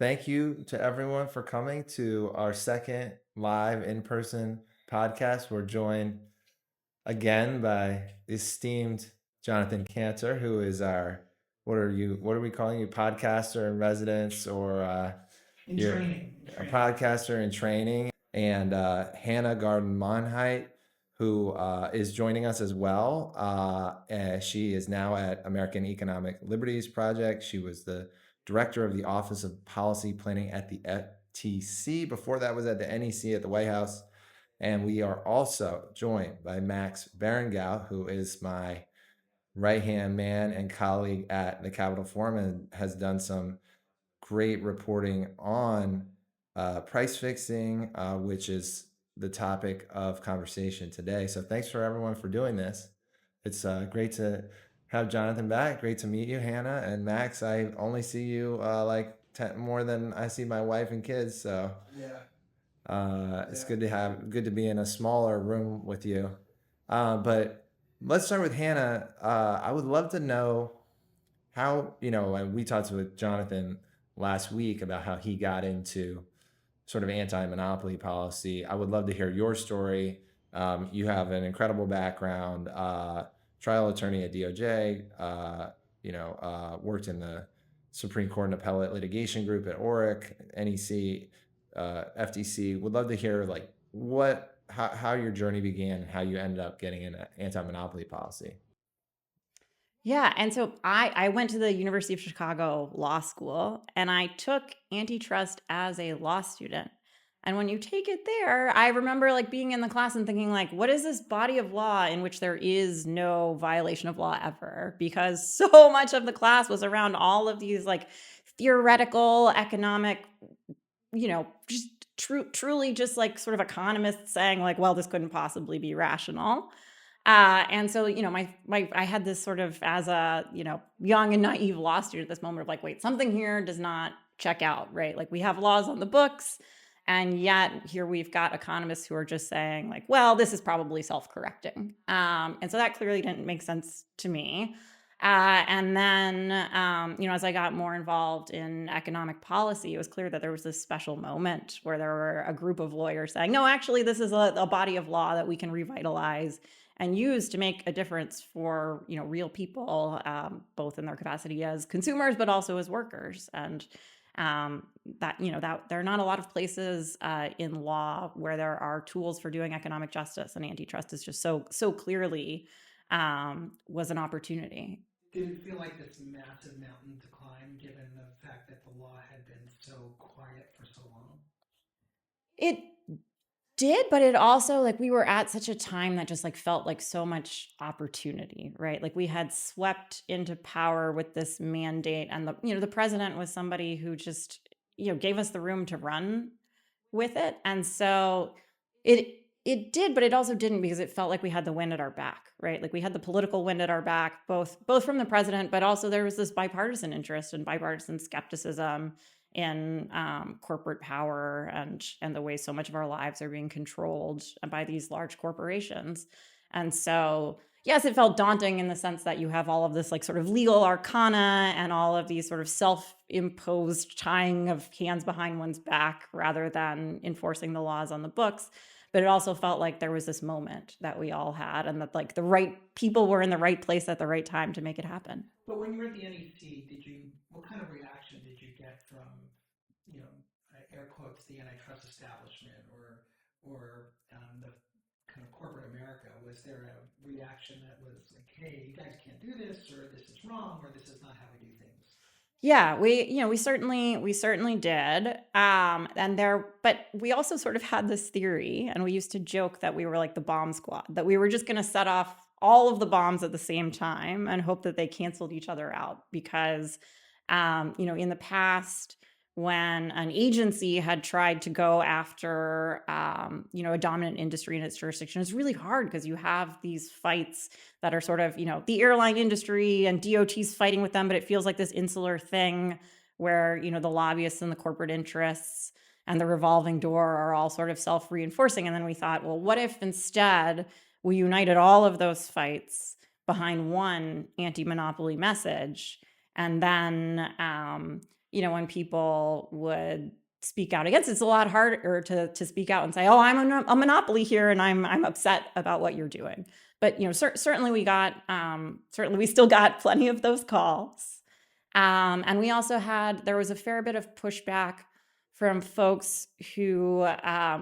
thank you to everyone for coming to our second live in-person podcast. We're joined again by esteemed Jonathan Kanter, who is our what are we calling you, podcaster in residence, or In you're training, in a training. podcaster in training, and Hannah Garden-Monheit, who is joining us as well. And she is now at American Economic Liberties Project. She was the director of the Office of Policy Planning at the FTC. Before that was at the NEC at the White House. And we are also joined by Max Barangau, who is my right-hand man and colleague at the Capitol Forum and has done some great reporting on price fixing, which is the topic of conversation today. So thanks for everyone for doing this. It's great to have Jonathan back. Great to meet you, Hannah and Max. I only see you like 10, more than I see my wife and kids. So Yeah, it's yeah. good to be in a smaller room with you. But let's start with Hannah. I would love to know how, and we talked with Jonathan last week about how he got into sort of anti-monopoly policy. I would love to hear your story. You have an incredible background, trial attorney at DOJ, worked in the Supreme Court and Appellate Litigation Group at ORIC, NEC, FTC. Would love to hear like how your journey began and how you ended up getting into anti-monopoly policy. Yeah, and so I went to the University of Chicago Law School and I took antitrust as a law student. And when you take it there, I remember like being in the class and thinking like, what is this body of law in which there is no violation of law ever? Because so much of the class was around all of these like theoretical economic, just truly just like sort of economists saying like, well, this couldn't possibly be rational. And so, I had this sort of as a, young and naive law student, this moment of like, wait, something here does not check out, right? Like we have laws on the books, and yet here we've got economists who are just saying like, well, this is probably self-correcting. And so that clearly didn't make sense to me. And then, as I got more involved in economic policy, it was clear that there was this special moment where there were a group of lawyers saying, no, actually, this is a body of law that we can revitalize and use to make a difference for real people, both in their capacity as consumers, but also as workers. And that there are not a lot of places in law where there are tools for doing economic justice, and antitrust is just so clearly was an opportunity. Did it feel like this massive mountain to climb given the fact that the law had been so quiet for so long? It did, but it also like we were at such a time that just like felt like so much opportunity, right? Like we had swept into power with this mandate, and the president was somebody who just gave us the room to run with it. And so it did, but it also didn't, because it felt like we had the wind at our back, right? Like we had the political wind at our back, both from the president, but also there was this bipartisan interest and bipartisan skepticism in corporate power and the way so much of our lives are being controlled by these large corporations. And so yes, it felt daunting in the sense that you have all of this like sort of legal arcana and all of these sort of self-imposed tying of hands behind one's back rather than enforcing the laws on the books. But it also felt like there was this moment that we all had, and that like the right people were in the right place at the right time to make it happen. But when you were at the NEC, what kind of reaction did you get from, air quotes, the antitrust establishment or the kind of corporate America? Was there a reaction that was like, hey, you guys can't do this, or this is wrong, or this is not how we do things? Yeah, we certainly did. But we also sort of had this theory, and we used to joke that we were like the bomb squad, that we were just going to set off all of the bombs at the same time and hope that they canceled each other out. Because, in the past, when an agency had tried to go after, a dominant industry in its jurisdiction, it's really hard because you have these fights that are sort of, the airline industry and DOT's fighting with them, but it feels like this insular thing where, the lobbyists and the corporate interests and the revolving door are all sort of self-reinforcing. And then we thought, well, what if instead we united all of those fights behind one anti-monopoly message, and then, when people would speak out against it, it's a lot harder to speak out and say, oh, I'm a monopoly here and I'm upset about what you're doing. But certainly we still got plenty of those calls. And we also there was a fair bit of pushback from folks who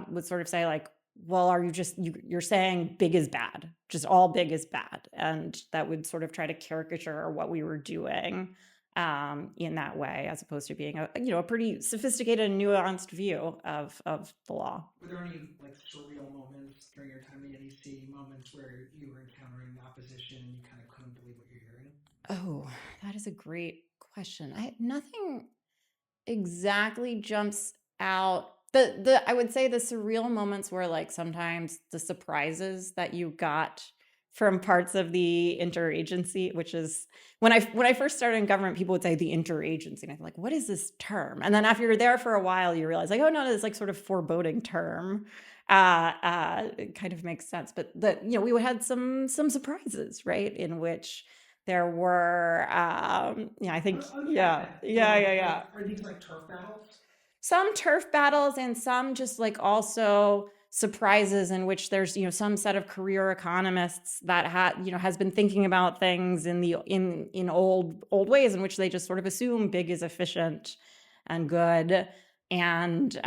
would sort of say like, well, are you you're saying big is bad, just all big is bad. And that would sort of try to caricature what we were doing in that way, as opposed to being a pretty sophisticated and nuanced view of the law. Were there any like surreal moments during your time at NEC, moments where you were encountering opposition and you kind of couldn't believe what you're hearing? Oh, that is a great question. Nothing exactly jumps out. I would say the surreal moments were like sometimes the surprises that you got from parts of the interagency, which is when I first started in government, people would say the interagency, and I'm like, what is this term? And then after you're there for a while, you realize like, oh no, it's like sort of foreboding term. It kind of makes sense, but we had some surprises, right, in which there were, I think, yeah. Are these like turf battles? Some turf battles and some just like also surprises in which there's some set of career economists that has been thinking about things in old ways in which they just sort of assume big is efficient and good, and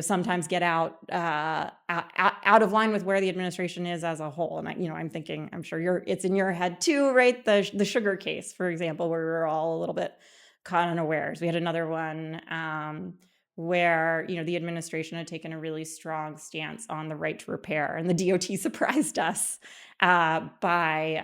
sometimes get out of line with where the administration is as a whole. And I'm thinking, I'm sure it's in your head too, right? The sugar case, for example, where we were all a little bit caught unawares. We had another one where the administration had taken a really strong stance on the right to repair, and the DOT surprised us by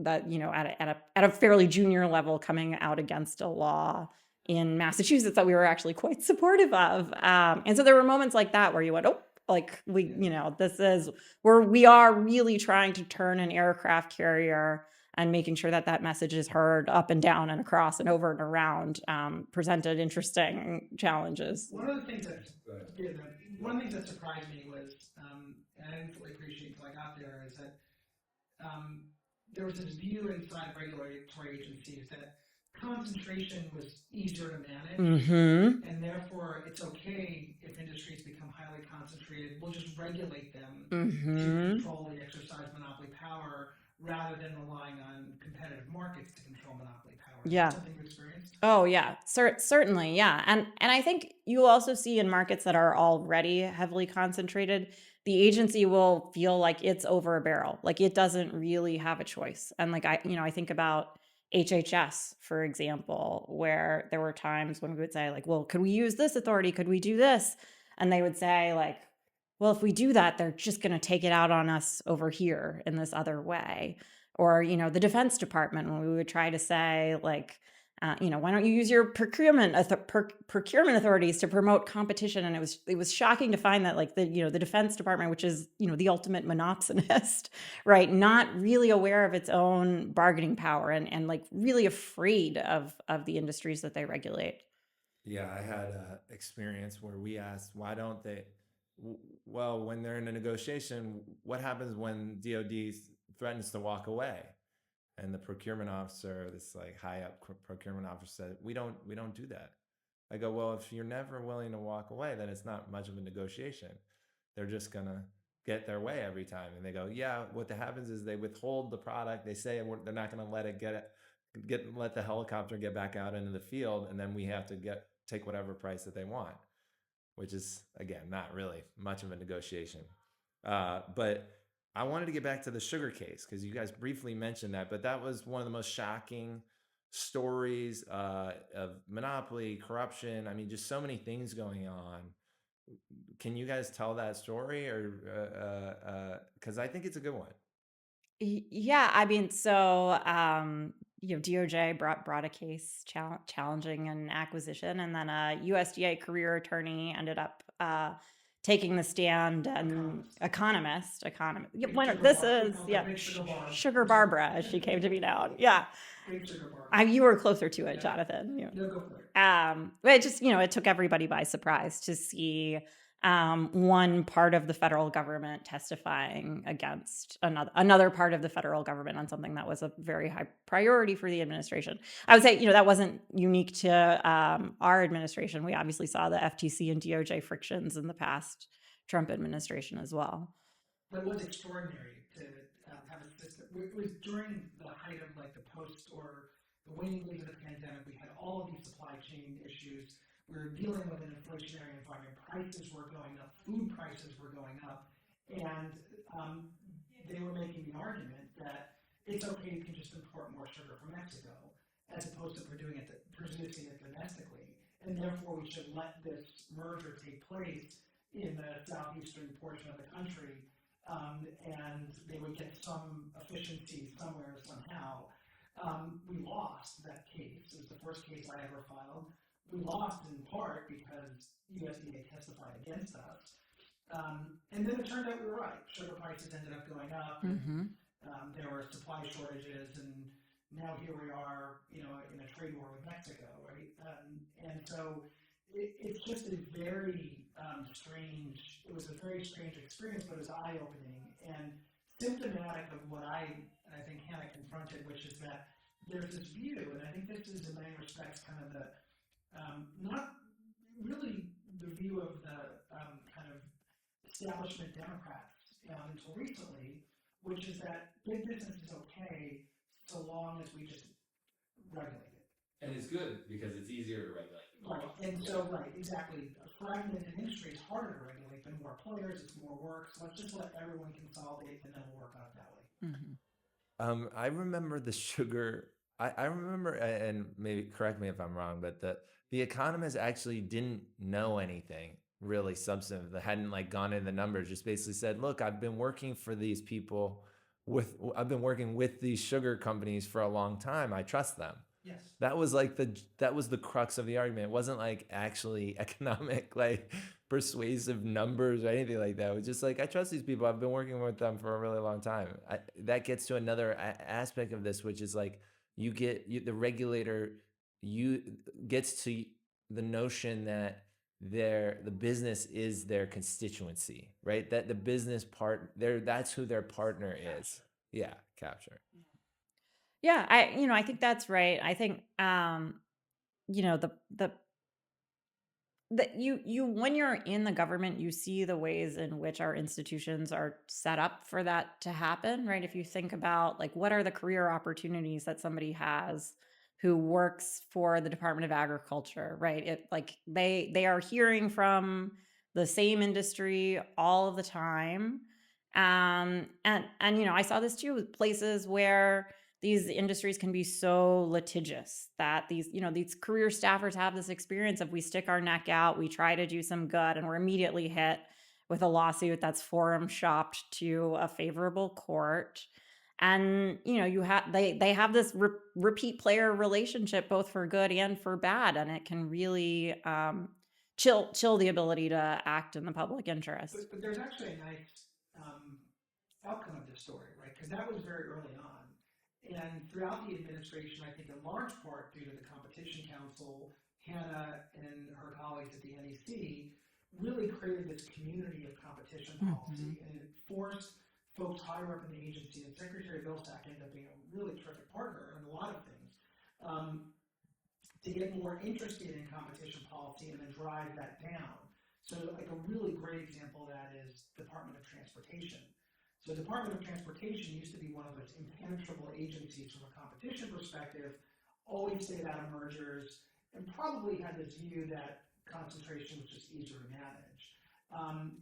at a fairly junior level coming out against a law in Massachusetts that we were actually quite supportive of. And so there were moments like that where you went, oh, like we are really trying to turn an aircraft carrier, and making sure that message is heard up and down and across and over and around presented interesting challenges. One of the things that surprised me was, and I didn't fully appreciate until I got there, is that there was this view inside regulatory agencies that concentration was easier to manage, Mm-hmm. and therefore it's okay if industries become highly concentrated. We'll just regulate them Mm-hmm. to control the exercise monopoly power, rather than relying on competitive markets to control monopoly power. Yeah. Is that something you experienced? Oh yeah, certainly, yeah. And I think you also see in markets that are already heavily concentrated, the agency will feel like it's over a barrel, like it doesn't really have a choice. And like I think about HHS, for example, where there were times when we would say like, well, could we use this authority? Could we do this? And they would say like, well, if we do that, they're just going to take it out on us over here in this other way. Or, the Defense Department, when we would try to say like, why don't you use your procurement authorities to promote competition? And it was shocking to find that like the Defense Department, which is, the ultimate monopsonist, right? Not really aware of its own bargaining power and like really afraid of the industries that they regulate. Yeah, I had an experience where we asked, why don't they, well, when they're in a negotiation, what happens when DOD threatens to walk away? And the procurement officer, this like high up procurement officer, said, we don't do that. I go, well, if you're never willing to walk away, then it's not much of a negotiation. They're just gonna get their way every time. And they go, yeah, what happens is they withhold the product. They say they're not gonna let let the helicopter get back out into the field, and then we have to take whatever price that they want, which is, again, not really much of a negotiation. But I wanted to get back to the sugar case because you guys briefly mentioned that, but that was one of the most shocking stories of monopoly, corruption. I mean, just so many things going on. Can you guys tell that story, or because I think it's a good one? Yeah, I mean, so DOJ brought a case challenging an acquisition, and then a USDA career attorney ended up taking the stand, and economist. Yeah, this is Sugar Barbara, as she came to be known. Yeah, you were closer to it, Jonathan. No, go for it. But it just it took everybody by surprise to see one part of the federal government testifying against another part of the federal government on something that was a very high priority for the administration. I would say, that wasn't unique to our administration. We obviously saw the FTC and DOJ frictions in the past Trump administration as well. But it was extraordinary to have a system. It was during the height of like the post or the waning days of the pandemic. We had all of these supply chain issues. We were dealing with an inflationary environment. Prices were going up. Food prices were going up. And they were making the argument that it's okay, you can just import more sugar from Mexico, as opposed to producing it domestically. And therefore, we should let this merger take place in the southeastern portion of the country, and they would get some efficiency somewhere, somehow. We lost that case. It was the first case I ever filed. We lost in part because USDA testified against us. And then it turned out we were right. Sugar prices ended up going up, and there were supply shortages, and now here we are, in a trade war with Mexico, right? And so it's just a very strange, it was a very strange experience, but it was eye-opening and symptomatic of what I think Hannah confronted, which is that there's this view, and I think this is in many respects kind of the, not really the view of the kind of establishment Democrats until recently, which is that big business is okay so long as we just regulate it. And it's good because it's easier to regulate. Right, and so, right, exactly. A fragmented industry is harder to regulate than more players, it's more work, so let's just let everyone consolidate and then we'll work on it that way. I remember the sugar. I remember, and maybe correct me if I'm wrong, but the economists actually didn't know anything really substantive. They hadn't gone into the numbers. Just basically said, "Look, I've been working for these people. I've been working with these sugar companies for a long time. I trust them." Yes. That was the crux of the argument. It wasn't actually economic, persuasive numbers or anything like that. It was just I trust these people. I've been working with them for a really long time. That gets to another aspect of this, which is the regulator gets to the notion that the business is their constituency, right? That the business that's who their partner is. Yeah, capture. Yeah, I think that's right. I think you when you're in the government, you see the ways in which our institutions are set up for that to happen, right? If you think about what are the career opportunities that somebody has who works for the Department of Agriculture, right? They are hearing from the same industry all of the time. And I saw this too with places where these industries can be so litigious that these career staffers have this experience of we stick our neck out, we try to do some good, and we're immediately hit with a lawsuit that's forum shopped to a favorable court. And they have this repeat player relationship, both for good and for bad, and it can really chill the ability to act in the public interest. But there's actually a nice outcome of this story, right? Because that was very early on. And throughout the administration, I think in large part due to the Competition Council, Hannah and her colleagues at the NEC really created this community of competition policy, and it forced folks higher up in the agency, and Secretary Vilsack ended up being a really terrific partner in a lot of things, to get more interested in competition policy and then drive that down. So a really great example of that is Department of Transportation. So the Department of Transportation used to be one of those impenetrable agencies from a competition perspective, always stayed out of mergers, and probably had this view that concentration was just easier to manage.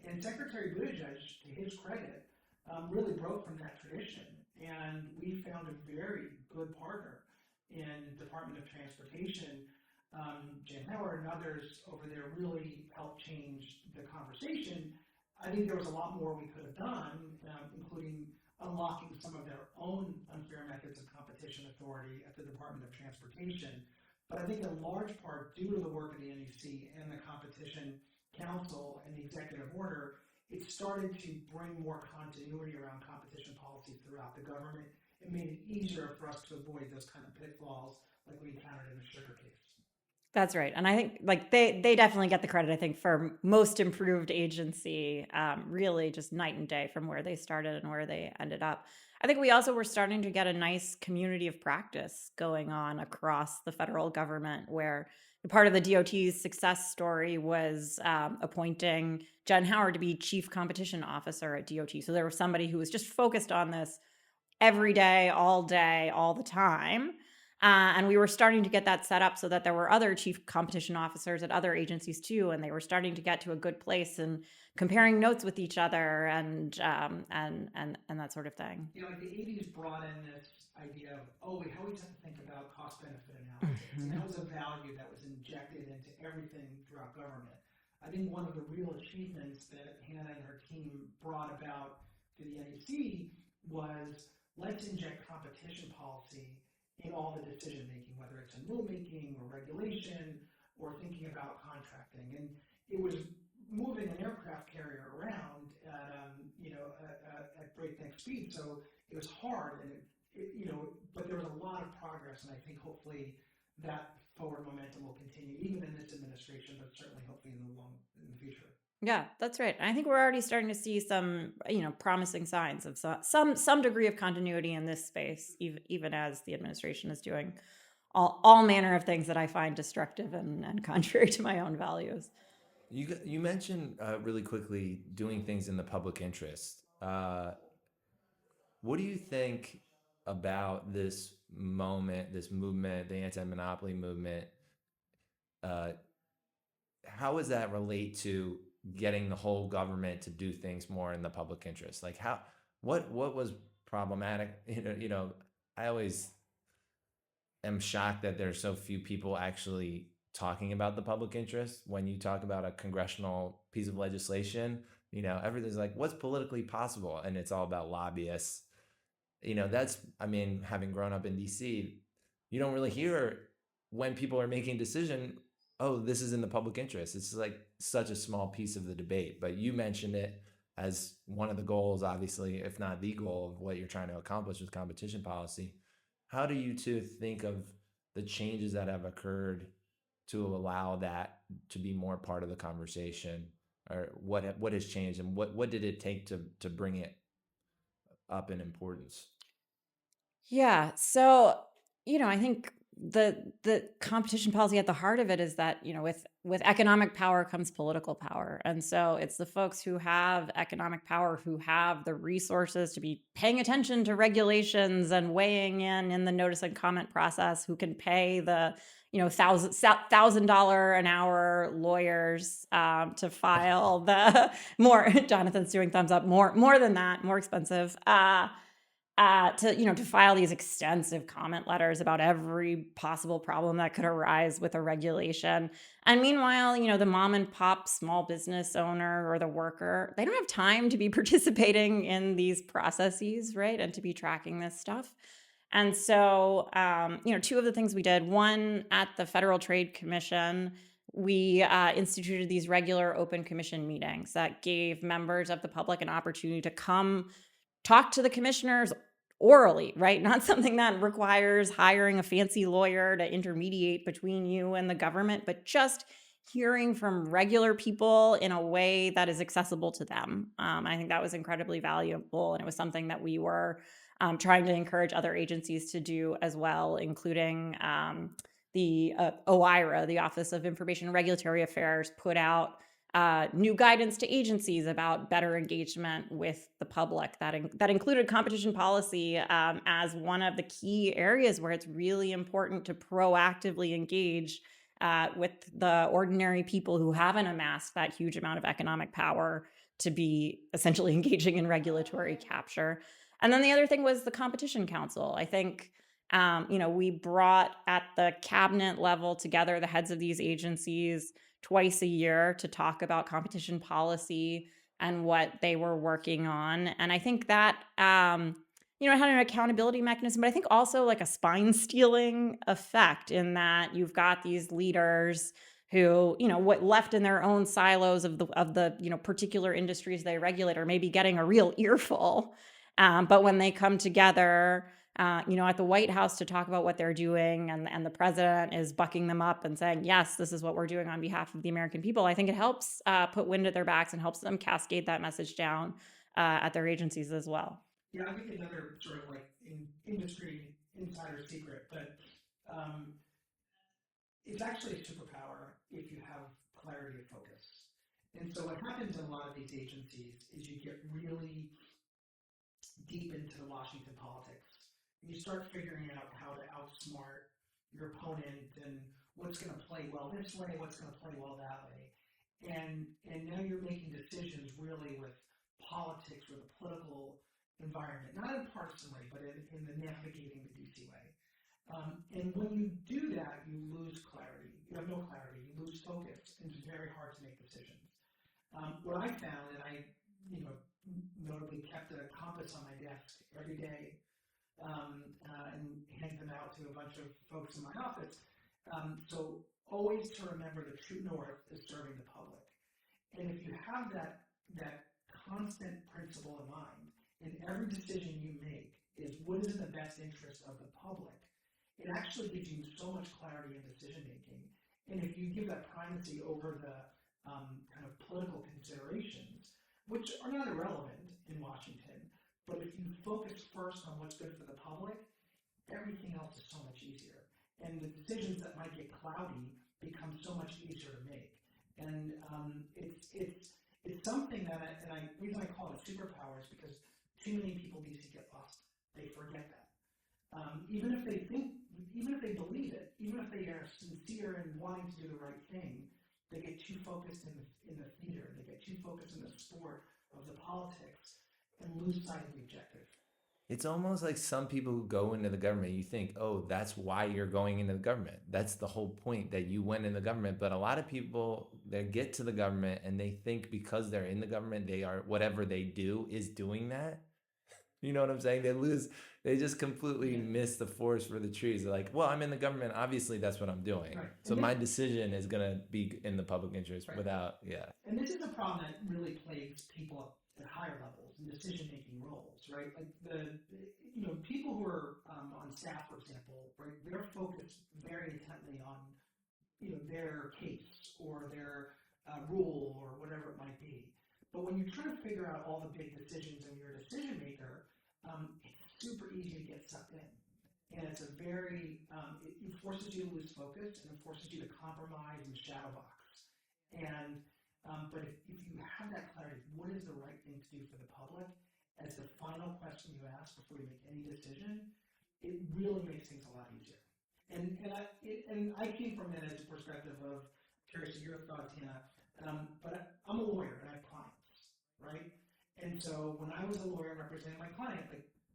And Secretary Buttigieg, to his credit, really broke from that tradition, and we found a very good partner in Department of Transportation. Jan Howard and others over there really helped change the conversation. I think there was a lot more we could have done, including unlocking some of their own unfair methods of competition authority at the Department of Transportation. But I think in large part, due to the work of the NEC and the Competition Council and the executive order, it started to bring more continuity around competition policy throughout the government. It made it easier for us to avoid those kind of pitfalls like we encountered in the sugar case. That's right. And I think like they definitely get the credit, I think, for most improved agency, really just night and day from where they started and where they ended up. I think we also were starting to get a nice community of practice going on across the federal government, where part of the DOT's success story was appointing Jen Howard to be chief competition officer at DOT. So there was somebody who was just focused on this every day, all the time. And we were starting to get that set up so that there were other chief competition officers at other agencies too, and they were starting to get to a good place and comparing notes with each other and that sort of thing. Like the 80s brought in this idea of, oh, we always have to think about cost benefit analysis. And that was a value that was injected into everything throughout government. I think one of the real achievements that Hannah and her team brought about to the NEC was, let's inject competition policy in all the decision making, whether it's in rulemaking or regulation or thinking about contracting. And it was moving an aircraft carrier around at breakneck speed, so it was hard, and but there was a lot of progress, and I think hopefully that forward momentum will continue, even in this administration, but certainly hopefully in the future. Yeah, that's right. I think we're already starting to see some, promising signs of some degree of continuity in this space, even as the administration is doing all manner of things that I find destructive and contrary to my own values. You mentioned really quickly doing things in the public interest. What do you think about this movement, the anti-monopoly movement? How does that relate to getting the whole government to do things more in the public interest? Like what was problematic? I always am shocked that there's so few people actually talking about the public interest when you talk about a congressional piece of legislation. Everything's like, what's politically possible? And it's all about lobbyists. Having grown up in DC, you don't really hear when people are making a decision, oh, this is in the public interest. It's like such a small piece of the debate, but you mentioned it as one of the goals, obviously, if not the goal of what you're trying to accomplish with competition policy. How do you two think of the changes that have occurred to allow that to be more part of the conversation, or what has changed, and what did it take to bring it up in importance? Yeah. So, I think the competition policy at the heart of it is that, with economic power comes political power. And so it's the folks who have economic power, who have the resources to be paying attention to regulations and weighing in the notice and comment process, who can pay the, $1,000 an hour lawyers to file the more, Jonathan's doing thumbs up, more than that, more expensive, to file these extensive comment letters about every possible problem that could arise with a regulation. And meanwhile, the mom and pop small business owner or the worker, they don't have time to be participating in these processes, right? And to be tracking this stuff. And so, two of the things we did, one, at the Federal Trade Commission, we instituted these regular open commission meetings that gave members of the public an opportunity to come talk to the commissioners orally, right? Not something that requires hiring a fancy lawyer to intermediate between you and the government, but just hearing from regular people in a way that is accessible to them. I think that was incredibly valuable, and it was something that we were trying to encourage other agencies to do as well, including the OIRA, the Office of Information and Regulatory Affairs, put out new guidance to agencies about better engagement with the public that included competition policy as one of the key areas where it's really important to proactively engage with the ordinary people who haven't amassed that huge amount of economic power to be essentially engaging in regulatory capture. And then the other thing was the Competition Council. I think we brought at the cabinet level together the heads of these agencies twice a year to talk about competition policy and what they were working on. And I think that, it had an accountability mechanism, but I think also like a spine stealing effect, in that you've got these leaders who, what left in their own silos of the particular industries they regulate are maybe getting a real earful. But when they come together at the White House to talk about what they're doing, and the president is bucking them up and saying, yes, this is what we're doing on behalf of the American people. I think it helps put wind at their backs and helps them cascade that message down at their agencies as well. Yeah, I'll give you another sort of like industry insider secret, but it's actually a superpower if you have clarity of focus. And so what happens in a lot of these agencies is you get really deep into the Washington politics. And you start figuring out how to outsmart your opponent and what's going to play well this way, what's going to play well that way. And now you're making decisions really with politics or the political environment, not in partisan way, but in the navigating the DC way. And when you do that, you lose clarity. You have no clarity. You lose focus, and it's very hard to make decisions. What I found, and I, notably kept a compass on my desk every day, and handed them out to a bunch of folks in my office. So always to remember the true north is serving the public. And if you have that constant principle in mind, and every decision you make is what is in the best interest of the public, it actually gives you so much clarity in decision making. And if you give that primacy over the kind of political considerations, which are not irrelevant in Washington, but if you focus first on what's good for the public, everything else is so much easier. And the decisions that might get cloudy become so much easier to make. And it's something that, the reason I call it a superpower is because too many people DC get lost. They forget that. Even if they believe it, even if they are sincere in wanting to do the right thing, they get too focused in the theater, they get too focused in the sport of the politics and lose sight of the objective. It's almost like some people who go into the government, you think, oh, that's why you're going into the government. That's the whole point, that you went in the government. But a lot of people, they get to the government and they think because they're in the government, they are, whatever they do is doing that. You know what I'm saying? They just completely miss the forest for the trees. They're like, well, I'm in the government. Obviously, that's what I'm doing. Right. So my decision is going to be in the public interest without, And this is a problem that really plagues people at higher levels in decision-making roles, right? Like people who are on staff, for example, right? They're focused very intently on, their case or their rule or whatever it might be. But when you're trying to figure out all the big decisions and you're a decision maker, it's super easy to get sucked in. And it's it forces you to lose focus, and it forces you to compromise and shadow box. And but if you have that clarity, what is the right thing to do for the public, as the final question you ask before you make any decision, it really makes things a lot easier. And I came from it as a perspective of, curious of your thoughts, Hannah, but I'm a lawyer and I have clients, right? And so when I was a lawyer representing my client,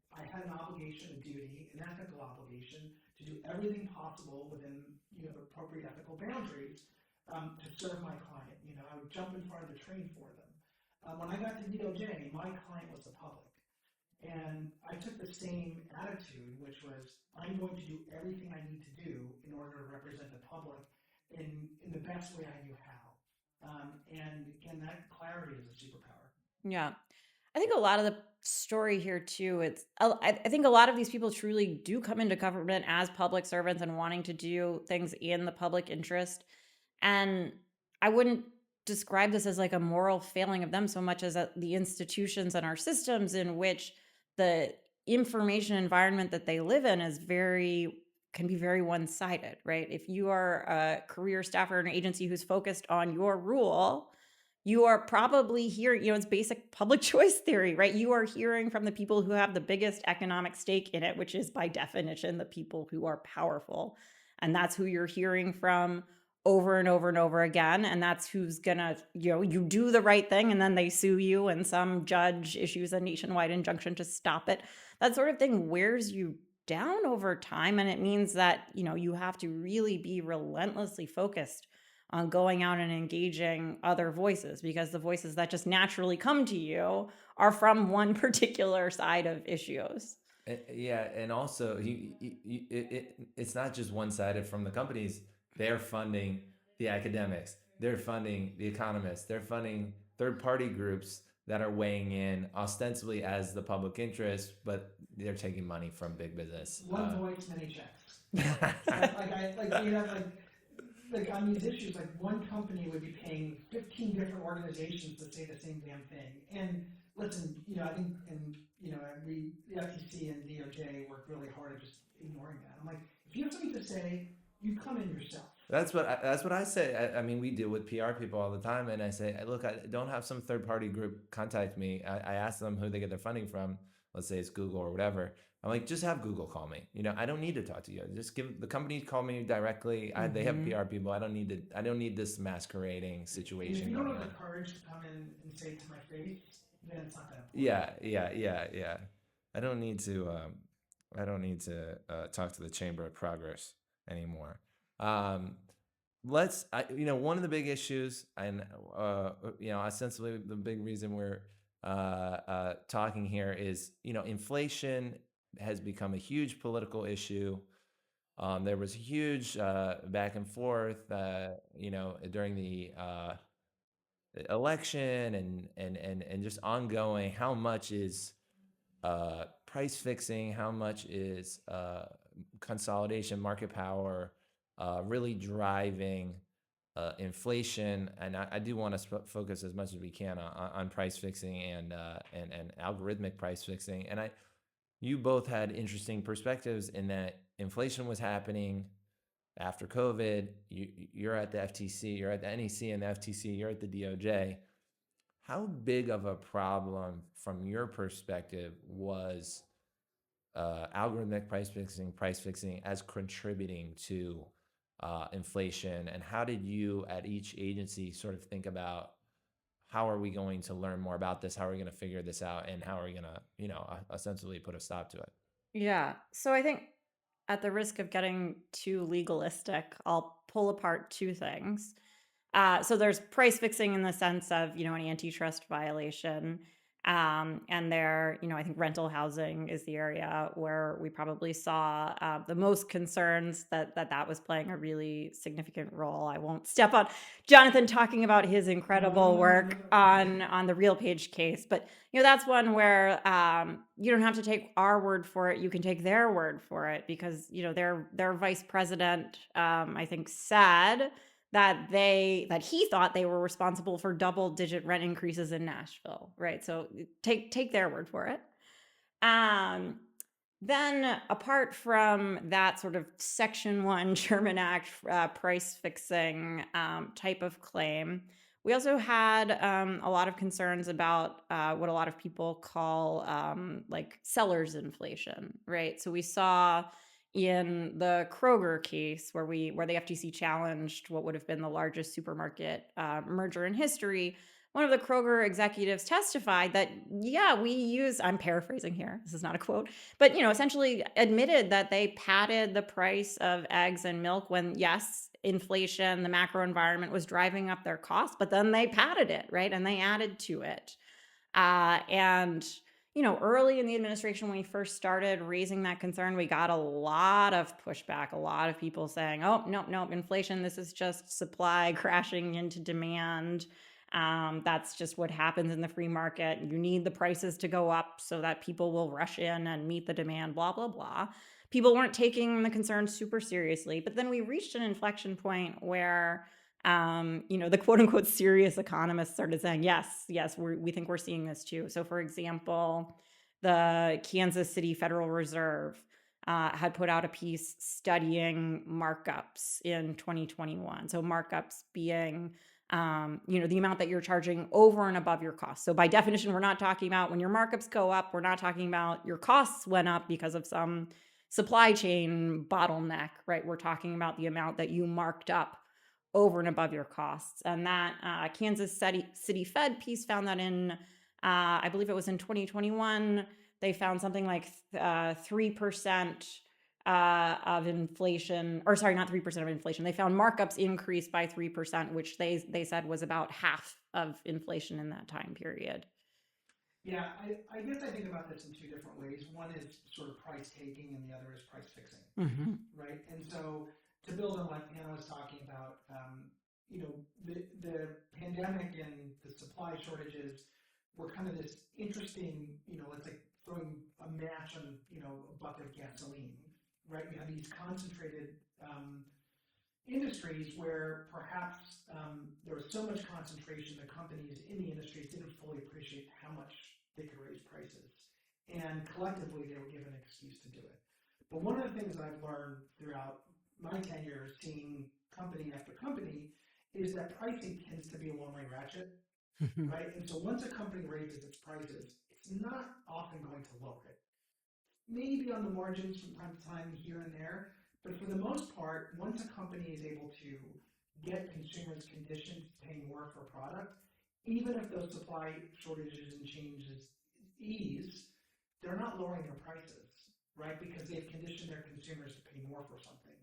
I had an obligation, a duty, an ethical obligation to do everything possible within appropriate ethical boundaries to serve my client. I would jump in front of the train for them. When I got to DOJ, my client was the public. And I took the same attitude, which was, I'm going to do everything I need to do in order to represent the public in the best way I knew how. And again, that clarity is a superpower. Yeah. I think a lot of the story here too, I think a lot of these people truly do come into government as public servants and wanting to do things in the public interest. And I wouldn't describe this as like a moral failing of them so much as the institutions and our systems in which the information environment that they live in can be very one-sided, right? If you are a career staffer in an agency who's focused on your rule, you are probably hearing, it's basic public choice theory, right? You are hearing from the people who have the biggest economic stake in it, which is by definition the people who are powerful. And that's who you're hearing from over and over and over again. And that's who's gonna, you do the right thing and then they sue you and some judge issues a nationwide injunction to stop it. That sort of thing wears you down over time. And it means that, you have to really be relentlessly focused on going out and engaging other voices, because the voices that just naturally come to you are from one particular side of issues. Yeah, and also it's not just one-sided from the companies. They're funding the academics. They're funding the economists. They're funding third-party groups that are weighing in ostensibly as the public interest, but they're taking money from big business. One voice, many checks. You have like on these issues, like one company would be paying 15 different organizations to say the same damn thing. And listen, I think, and the FTC and DOJ work really hard at just ignoring that. I'm like, if you have something to say, you come in yourself. That's what I say. I mean, we deal with PR people all the time, and I say, look, I don't have some third party group contact me. I ask them who they get their funding from. Let's say it's Google or whatever. I'm like, just have Google call me. I don't need to talk to you. Just give the company call me directly. They have PR people. I don't need this masquerading situation. And if you don't have the courage to come in and say it to my face, then it's not that important. Yeah. I don't need to. Talk to the Chamber of Progress anymore. One of the big issues, and ostensibly the big reason we're talking here is, inflation has become a huge political issue. There was huge back and forth, during the election and just ongoing. How much is price fixing? How much is consolidation, market power, really driving inflation? And I do want to focus as much as we can on price fixing and algorithmic price fixing. And you both had interesting perspectives in that inflation was happening after COVID. You're at the FTC, you're at the NEC and the FTC, you're at the DOJ. How big of a problem, from your perspective, was algorithmic price fixing as contributing to inflation? And how did you at each agency sort of think about, how are we going to learn more about this? How are we going to figure this out? And how are we going to, essentially put a stop to it? Yeah. So I think, at the risk of getting too legalistic, I'll pull apart two things. So there's price fixing in the sense of, an antitrust violation. And there, I think rental housing is the area where we probably saw the most concerns that was playing a really significant role. I won't step on Jonathan talking about his incredible work on the RealPage case, but that's one where you don't have to take our word for it. You can take their word for it, because their vice president, I think, said that he thought they were responsible for double-digit rent increases in Nashville, right? So take their word for it. Then, apart from that sort of Section 1 Sherman Act price fixing type of claim, we also had a lot of concerns about what a lot of people call like seller's inflation, right? So we saw in the Kroger case, where the FTC challenged what would have been the largest supermarket merger in history, one of the Kroger executives testified that, I'm paraphrasing here, this is not a quote, but essentially admitted that they padded the price of eggs and milk when, yes, inflation, the macro environment was driving up their costs, but then they padded it, right? And they added to it. And early in the administration, when we first started raising that concern, we got a lot of pushback, a lot of people saying, oh, no, inflation, this is just supply crashing into demand. That's just what happens in the free market. You need the prices to go up so that people will rush in and meet the demand, blah, blah, blah. People weren't taking the concerns super seriously. But then we reached an inflection point where the quote unquote serious economists started saying, yes, we think we're seeing this too. So for example, the Kansas City Federal Reserve had put out a piece studying markups in 2021. So markups being, the amount that you're charging over and above your costs. So by definition, we're not talking about when your markups go up, we're not talking about your costs went up because of some supply chain bottleneck, right? We're talking about the amount that you marked up over and above your costs. And that Kansas City Fed piece found that in, I believe it was in 2021, they found something like 3% of inflation, or sorry, not 3% of inflation. They found markups increased by 3%, which they said was about half of inflation in that time period. Yeah, I guess I think about this in two different ways. One is sort of price taking, and the other is price fixing, right? And so, to build on what Hannah was talking about, the pandemic and the supply shortages were kind of this interesting, it's like throwing a match on, a bucket of gasoline, right? You have these concentrated industries where perhaps there was so much concentration, the companies in the industries didn't fully appreciate how much they could raise prices. And collectively, they were given an excuse to do it. But one of the things that I've learned throughout my tenure seeing company after company is that pricing tends to be a one-way ratchet, right? And so once a company raises its prices, it's not often going to lower it. Maybe on the margins from time to time here and there, but for the most part, once a company is able to get consumers conditioned to pay more for a product, even if those supply shortages and changes ease, they're not lowering their prices, right? Because they've conditioned their consumers to pay more for something.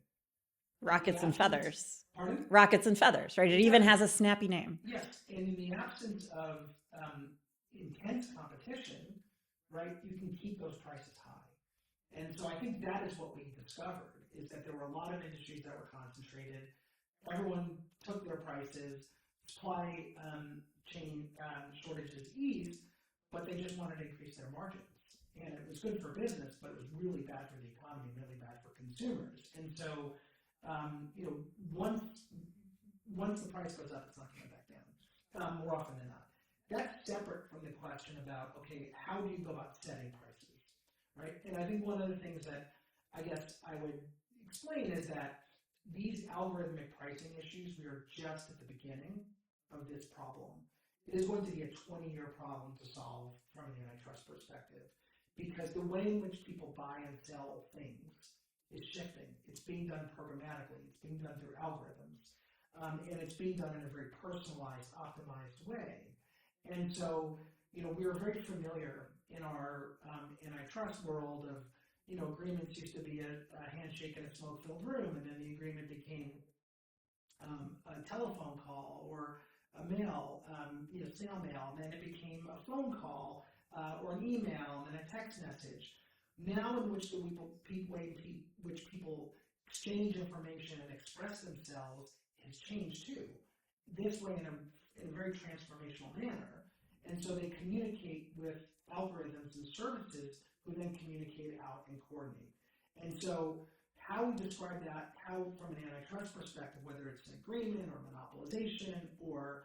Rockets and feathers. Pardon? Rockets and feathers, right? It even has a snappy name. Yes, and in the absence of intense competition, right, you can keep those prices high. And so I think that is what we discovered, is that there were a lot of industries that were concentrated. Everyone took their prices, supply chain shortages eased, but they just wanted to increase their margins. And it was good for business, but it was really bad for the economy, really bad for consumers. And so, once the price goes up, it's not coming back down, more often than not. That's separate from the question about, okay, how do you go about setting prices, right? And I think one of the things that I guess I would explain is that these algorithmic pricing issues, we are just at the beginning of this problem. It is going to be a 20-year problem to solve from an antitrust perspective, because the way in which people buy and sell things is shifting. It's being done programmatically. It's being done through algorithms. And it's being done in a very personalized, optimized way. And so, we were very familiar in our antitrust world of, agreements used to be a handshake in a smoke-filled room, and then the agreement became a telephone call or a mail, snail mail, and then it became a phone call or an email, and then a text message. Now, in which the way in which people exchange information and express themselves has changed too. This way, in a very transformational manner, and so they communicate with algorithms and services who then communicate out and coordinate. And so, how we describe that, how from an antitrust perspective, whether it's an agreement or monopolization or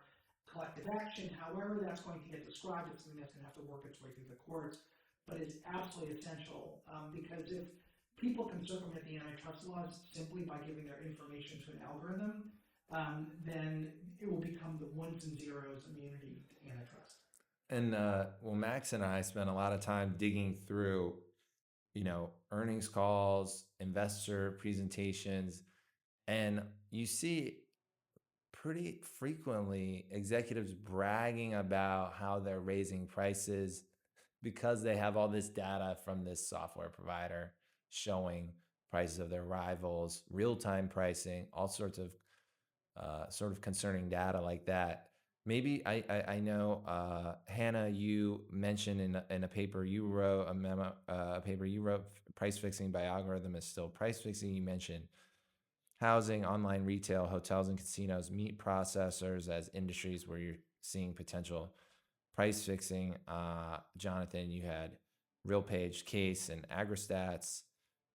collective action, however that's going to get described, it's something that's going to have to work its way through the courts, but it's absolutely essential because if people can circumvent the antitrust laws simply by giving their information to an algorithm, then it will become the ones and zeros immunity to antitrust. And Max and I spent a lot of time digging through, earnings calls, investor presentations, and you see pretty frequently executives bragging about how they're raising prices because they have all this data from this software provider showing prices of their rivals, real-time pricing, all sorts of sort of concerning data like that. Maybe I know, Hannah, you mentioned in a paper you wrote, a paper you wrote, price fixing by algorithm is still price fixing. You mentioned housing, online retail, hotels and casinos, meat processors as industries where you're seeing potential price fixing. Jonathan, you had RealPage, Case, and AgriStats.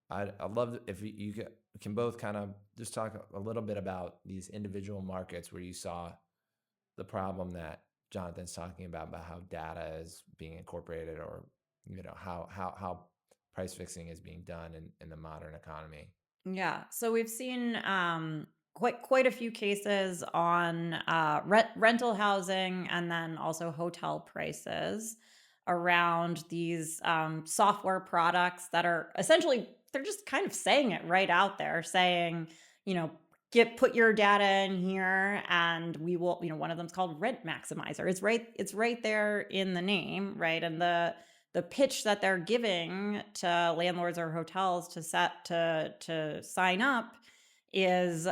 I'd love if you can both kind of just talk a little bit about these individual markets where you saw the problem that Jonathan's talking about how data is being incorporated, or how price fixing is being done in the modern economy. Yeah, so we've seen quite a few cases on rental housing and then also hotel prices around these software products that are essentially, they're just kind of saying it right out there, saying, put your data in here and we will, one of them's called Rent Maximizer. It's right there in the name, right? And the pitch that they're giving to landlords or hotels to sign up is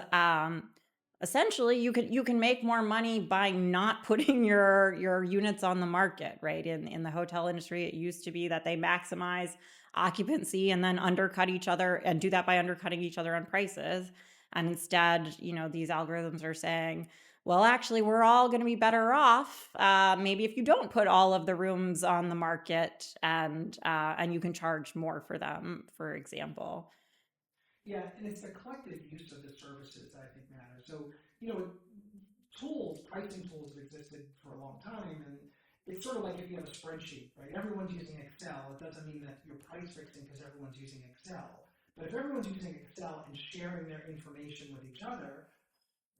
essentially you can make more money by not putting your units on the market, right? In the hotel industry, it used to be that they maximize occupancy and then undercut each other, and do that by undercutting each other on prices. And instead, these algorithms are saying, well, actually, we're all going to be better off. Maybe if you don't put all of the rooms on the market and you can charge more for them, for example. Yeah, and it's the collective use of the services that I think matters. So, pricing tools have existed for a long time, and it's sort of like if you have a spreadsheet, right? Everyone's using Excel. It doesn't mean that you're price fixing because everyone's using Excel. But if everyone's using Excel and sharing their information with each other,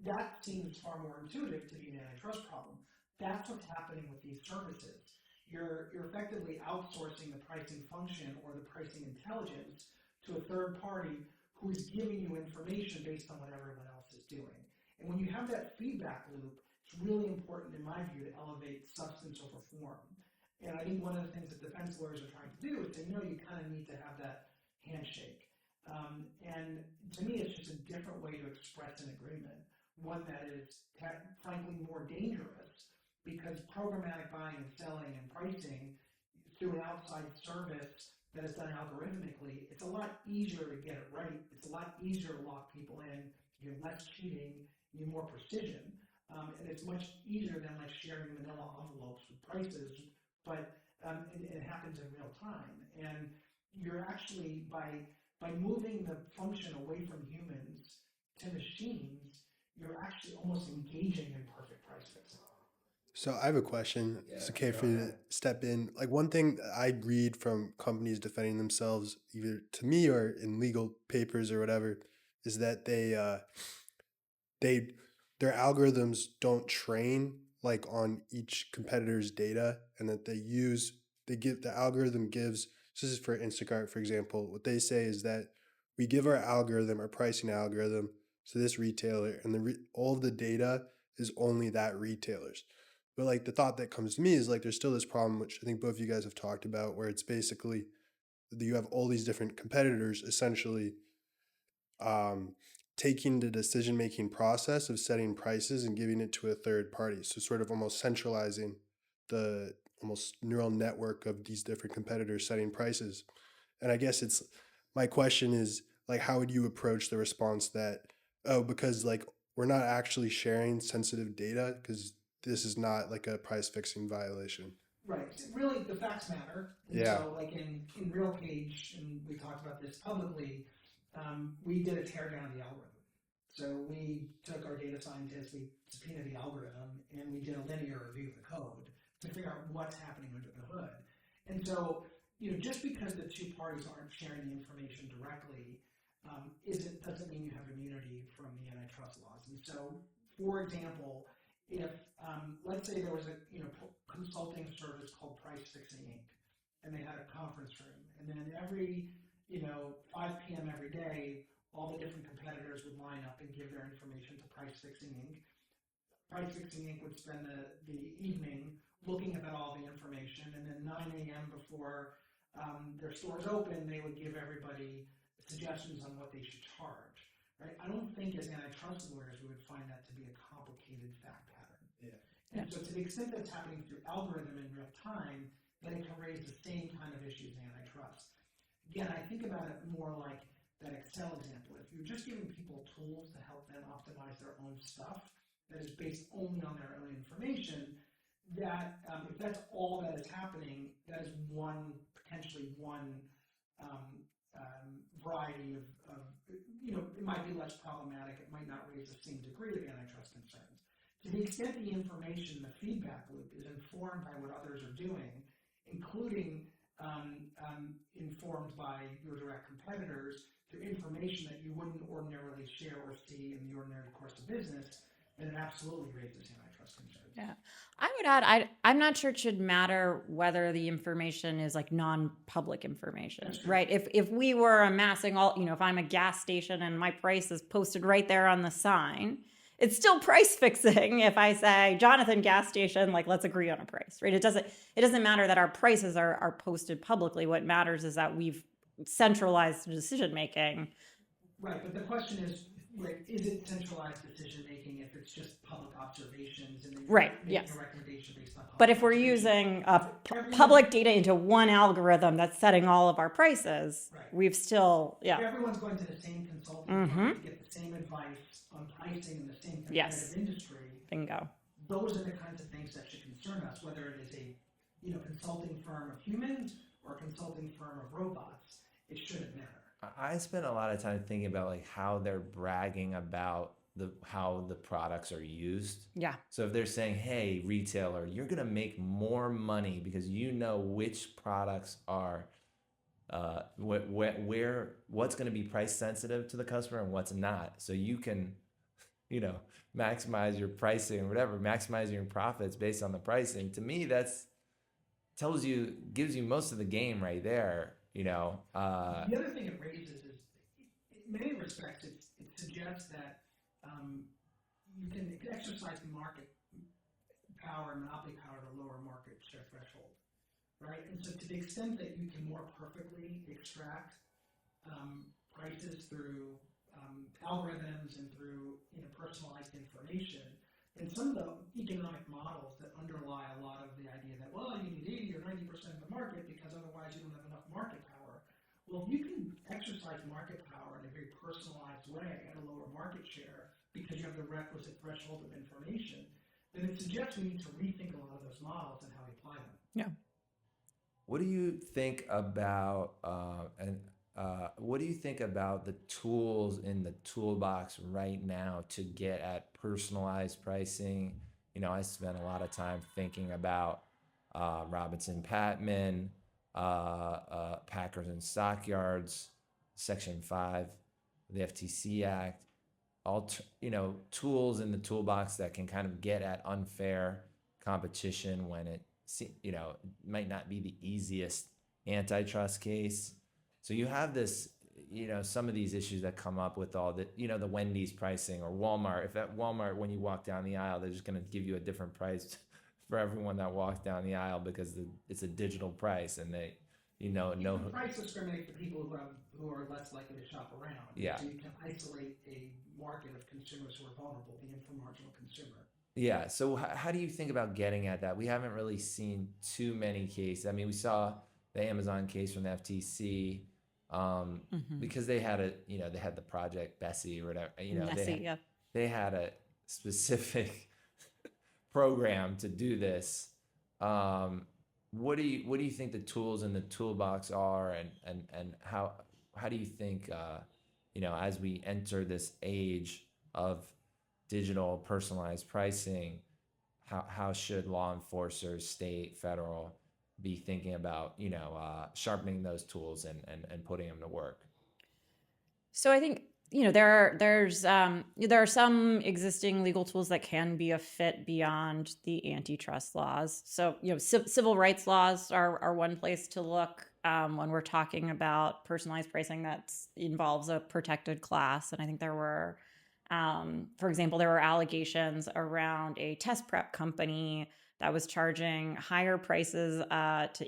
that seems far more intuitive to be an antitrust problem. That's what's happening with these services. You're effectively outsourcing the pricing function or the pricing intelligence to a third party who is giving you information based on what everyone else is doing. And when you have that feedback loop, it's really important, in my view, to elevate substance over form. And I think one of the things that defense lawyers are trying to do is say, you kind of need to have that handshake. And to me, it's just a different way to express an agreement, one that is frankly more dangerous, because programmatic buying and selling and pricing through an outside service that is done algorithmically, it's a lot easier to get it right. It's a lot easier to lock people in. You have less cheating, you have more precision, and it's much easier than like sharing manila envelopes with prices, but it happens in real time. And you're actually, by moving the function away from humans to machines, you're actually almost engaging in perfect price fixing. So I have a question. It's okay for you to step in. Like, one thing that I read from companies defending themselves, either to me or in legal papers or whatever, is that their algorithms don't train like on each competitor's data, and that the algorithm gives. So this is for Instacart, for example. What they say is that we give our pricing algorithm to this retailer, and all of the data is only that retailer's. But like, the thought that comes to me is like, there's still this problem, which I think both of you guys have talked about, where it's basically that you have all these different competitors essentially taking the decision-making process of setting prices and giving it to a third party. So sort of almost centralizing the almost neural network of these different competitors setting prices. And I guess my question is, like, how would you approach the response that, because like we're not actually sharing sensitive data because this is not like a price fixing violation? Right. Really, the facts matter. And Yeah. so, like in RealCage, and we talked about this publicly, we did a tear down of the algorithm. So we took our data scientists, we subpoenaed the algorithm, and we did a linear review of the code to figure out what's happening under the hood. And so, just because the two parties aren't sharing the information directly, doesn't mean you have immunity from the antitrust laws. And so, for example, if let's say there was a consulting service called Price Fixing Inc., and they had a conference room, and then every 5 p.m. every day, all the different competitors would line up and give their information to Price Fixing Inc. Price Fixing Inc. would spend the evening looking at all the information, and then 9 a.m. before their stores open, they would give everybody suggestions on what they should charge. Right? I don't think as antitrust lawyers we would find that to be a complicated fact pattern. Yeah. And so to the extent that it's happening through algorithm in real time, then it can raise the same kind of issues in antitrust. Again, I think about it more like that Excel example. If you're just giving people tools to help them optimize their own stuff that is based only on their own information, that if that's all that is happening, that is potentially one variety of it might be less problematic, it might not raise the same degree of antitrust concerns. To the extent the information, the feedback loop, is informed by what others are doing, including informed by your direct competitors through information that you wouldn't ordinarily share or see in the ordinary course of business, then it absolutely raises antitrust concerns. Yeah. I would add, I'm not sure it should matter whether the information is like non-public information, right? If we were amassing all, if I'm a gas station and my price is posted right there on the sign, it's still price fixing if I say, Jonathan gas station, like, let's agree on a price, right? It doesn't matter that our prices are posted publicly. What matters is that we've centralized the decision making. Right, but the question is it centralized decision making if it's just public observations and then you're making a recommendation based on public But if we're using public data into one algorithm that's setting all of our prices, we've still, If everyone's going to the same consulting firm to get the same advice on pricing in the same competitive industry, Bingo. Those are the kinds of things that should concern us, whether it is a consulting firm of humans or a consulting firm of robots. It shouldn't matter. I spent a lot of time thinking about like how they're bragging about how the products are used. Yeah. So if they're saying, "Hey, retailer, you're gonna make more money because you know which products are what's going to be price sensitive to the customer and what's not, so you can maximize your pricing or whatever, maximizing your profits based on the pricing." To me, that's gives you most of the game right there. The other thing it raises is, in many respects, it suggests that you can exercise market power and monopoly power to lower market share threshold, right? And so to the extent that you can more perfectly extract prices through algorithms and through personalized information, and some of the economic models that underlie a lot of the idea that, well, you need 80 or 90% of the market because otherwise you don't have enough market power. Well, if you can exercise market power in a very personalized way at a lower market share because you have the requisite threshold of information, then it suggests we need to rethink a lot of those models and how we apply them. Yeah. What do you think about what do you think about the tools in the toolbox right now to get at personalized pricing? I spent a lot of time thinking about Robinson Patman, Packers and Stockyards, Section 5, the FTC Act, tools in the toolbox that can kind of get at unfair competition when it might not be the easiest antitrust case. So you have this, some of these issues that come up with all the, the Wendy's pricing or Walmart. If at Walmart, when you walk down the aisle, they're just going to give you a different price for everyone that walks down the aisle because it's a digital price, and they, the price discriminate for people who are less likely to shop around. Yeah. So you can isolate a market of consumers who are vulnerable, the marginal consumer. Yeah. So how do you think about getting at that? We haven't really seen too many cases. I mean, we saw the Amazon case from the FTC because they had they had the Project Bessie or whatever. They had a specific program to do this. What do you think the tools in the toolbox are, and how do you think as we enter this age of digital personalized pricing, how should law enforcers, state, federal, be thinking about sharpening those tools and putting them to work? So I think there are some existing legal tools that can be a fit beyond the antitrust laws. So civil rights laws are one place to look when we're talking about personalized pricing that involves a protected class. And I think there were, for example, there were allegations around a test prep company that was charging higher prices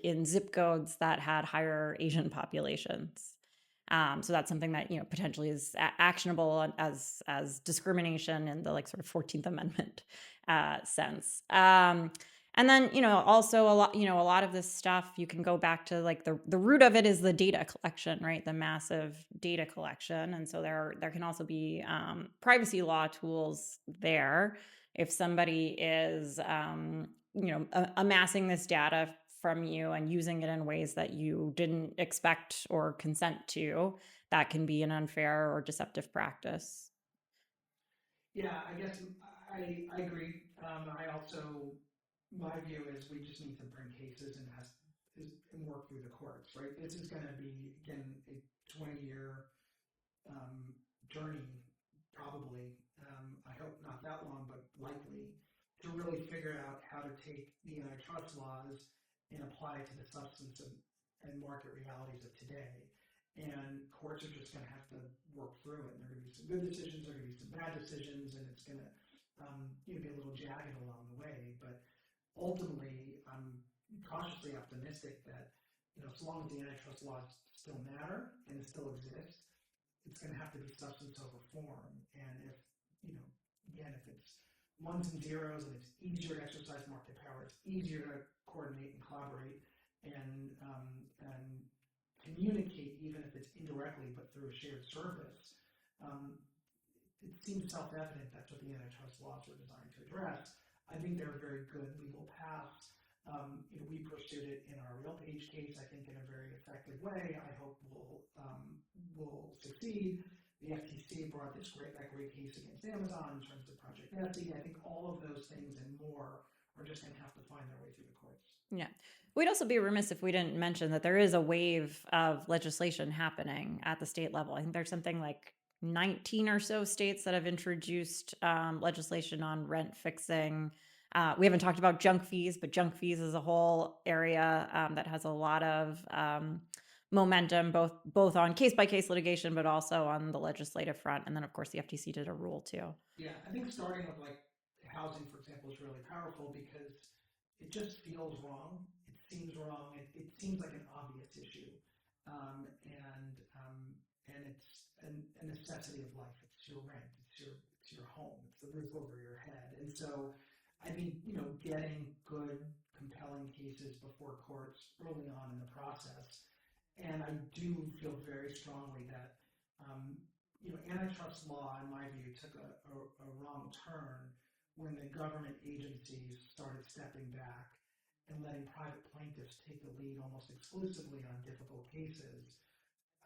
in zip codes that had higher Asian populations. So that's something that potentially is actionable as discrimination in the sort of 14th Amendment sense. And then also a lot of this stuff you can go back to the root of it is the data collection, right? The massive data collection, and so there can also be privacy law tools there if somebody is amassing this data from you and using it in ways that you didn't expect or consent to. That can be an unfair or deceptive practice. Yeah, I guess I agree. My view is we just need to bring cases and work through the courts, right? This is going to be, again, a 20-year journey, probably. I hope not that long, but likely, to really figure out how to take the antitrust laws and apply it to the substance and market realities of today. And courts are just going to have to work through it. And there are going to be some good decisions, there are going to be some bad decisions, and it's going to be a little jagged along the way. But ultimately, I'm cautiously optimistic that as long as the antitrust laws still matter and still exist, it's going to have to be substance over form. And if if it's ones and zeros and it's easier to exercise market power, it's easier to coordinate and collaborate and communicate, even if it's indirectly but through a shared service, it seems self-evident that's what the antitrust laws were designed to address. I think there are very good legal paths. We pursued it in our RealPage case, I think, in a very effective way. I hope will succeed. The FTC brought that great case against Amazon in terms of Project Nessie. I think all of those things and more are just going to have to find their way through the courts. Yeah. We'd also be remiss if we didn't mention that there is a wave of legislation happening at the state level. I think there's something like 19 or so states that have introduced legislation on rent fixing. We haven't talked about junk fees, but junk fees is a whole area that has a lot of momentum, both on case-by-case litigation, but also on the legislative front. And then, of course, the FTC did a rule, too. Yeah, I think starting with like housing, for example, is really powerful because it just feels wrong. It seems wrong. It seems like an obvious issue, and it's a necessity of life. It's your rent. It's your home. It's the roof over your head. And so, I think getting good, compelling cases before courts early on in the process, and I do feel very strongly that antitrust law, in my view, took a wrong turn when the government agencies started stepping back and letting private plaintiffs take the lead almost exclusively on difficult cases.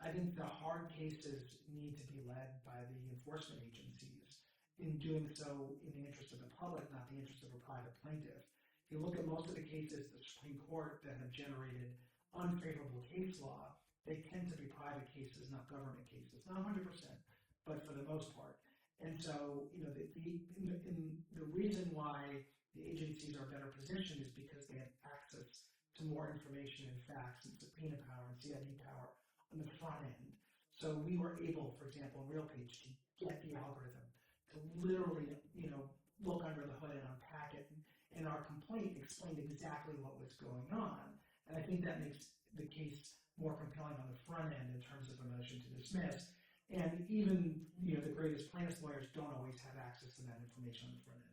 I think the hard cases need to be led by the enforcement agencies in doing so in the interest of the public, not the interest of a private plaintiff. If you look at most of the cases the Supreme Court that have generated unfavorable case law, they tend to be private cases, not government cases. Not 100%, but for the most part. And so, the reason why the agencies are better positioned is because they have access to more information and facts and subpoena power and CID power on the front end. So we were able, for example, in RealPage to get the algorithm to literally, look under the hood and unpack it. And our complaint explained exactly what was going on. And I think that makes the case more compelling on the front end in terms of a motion to dismiss. And even the greatest plaintiffs lawyers don't always have access to that information on the front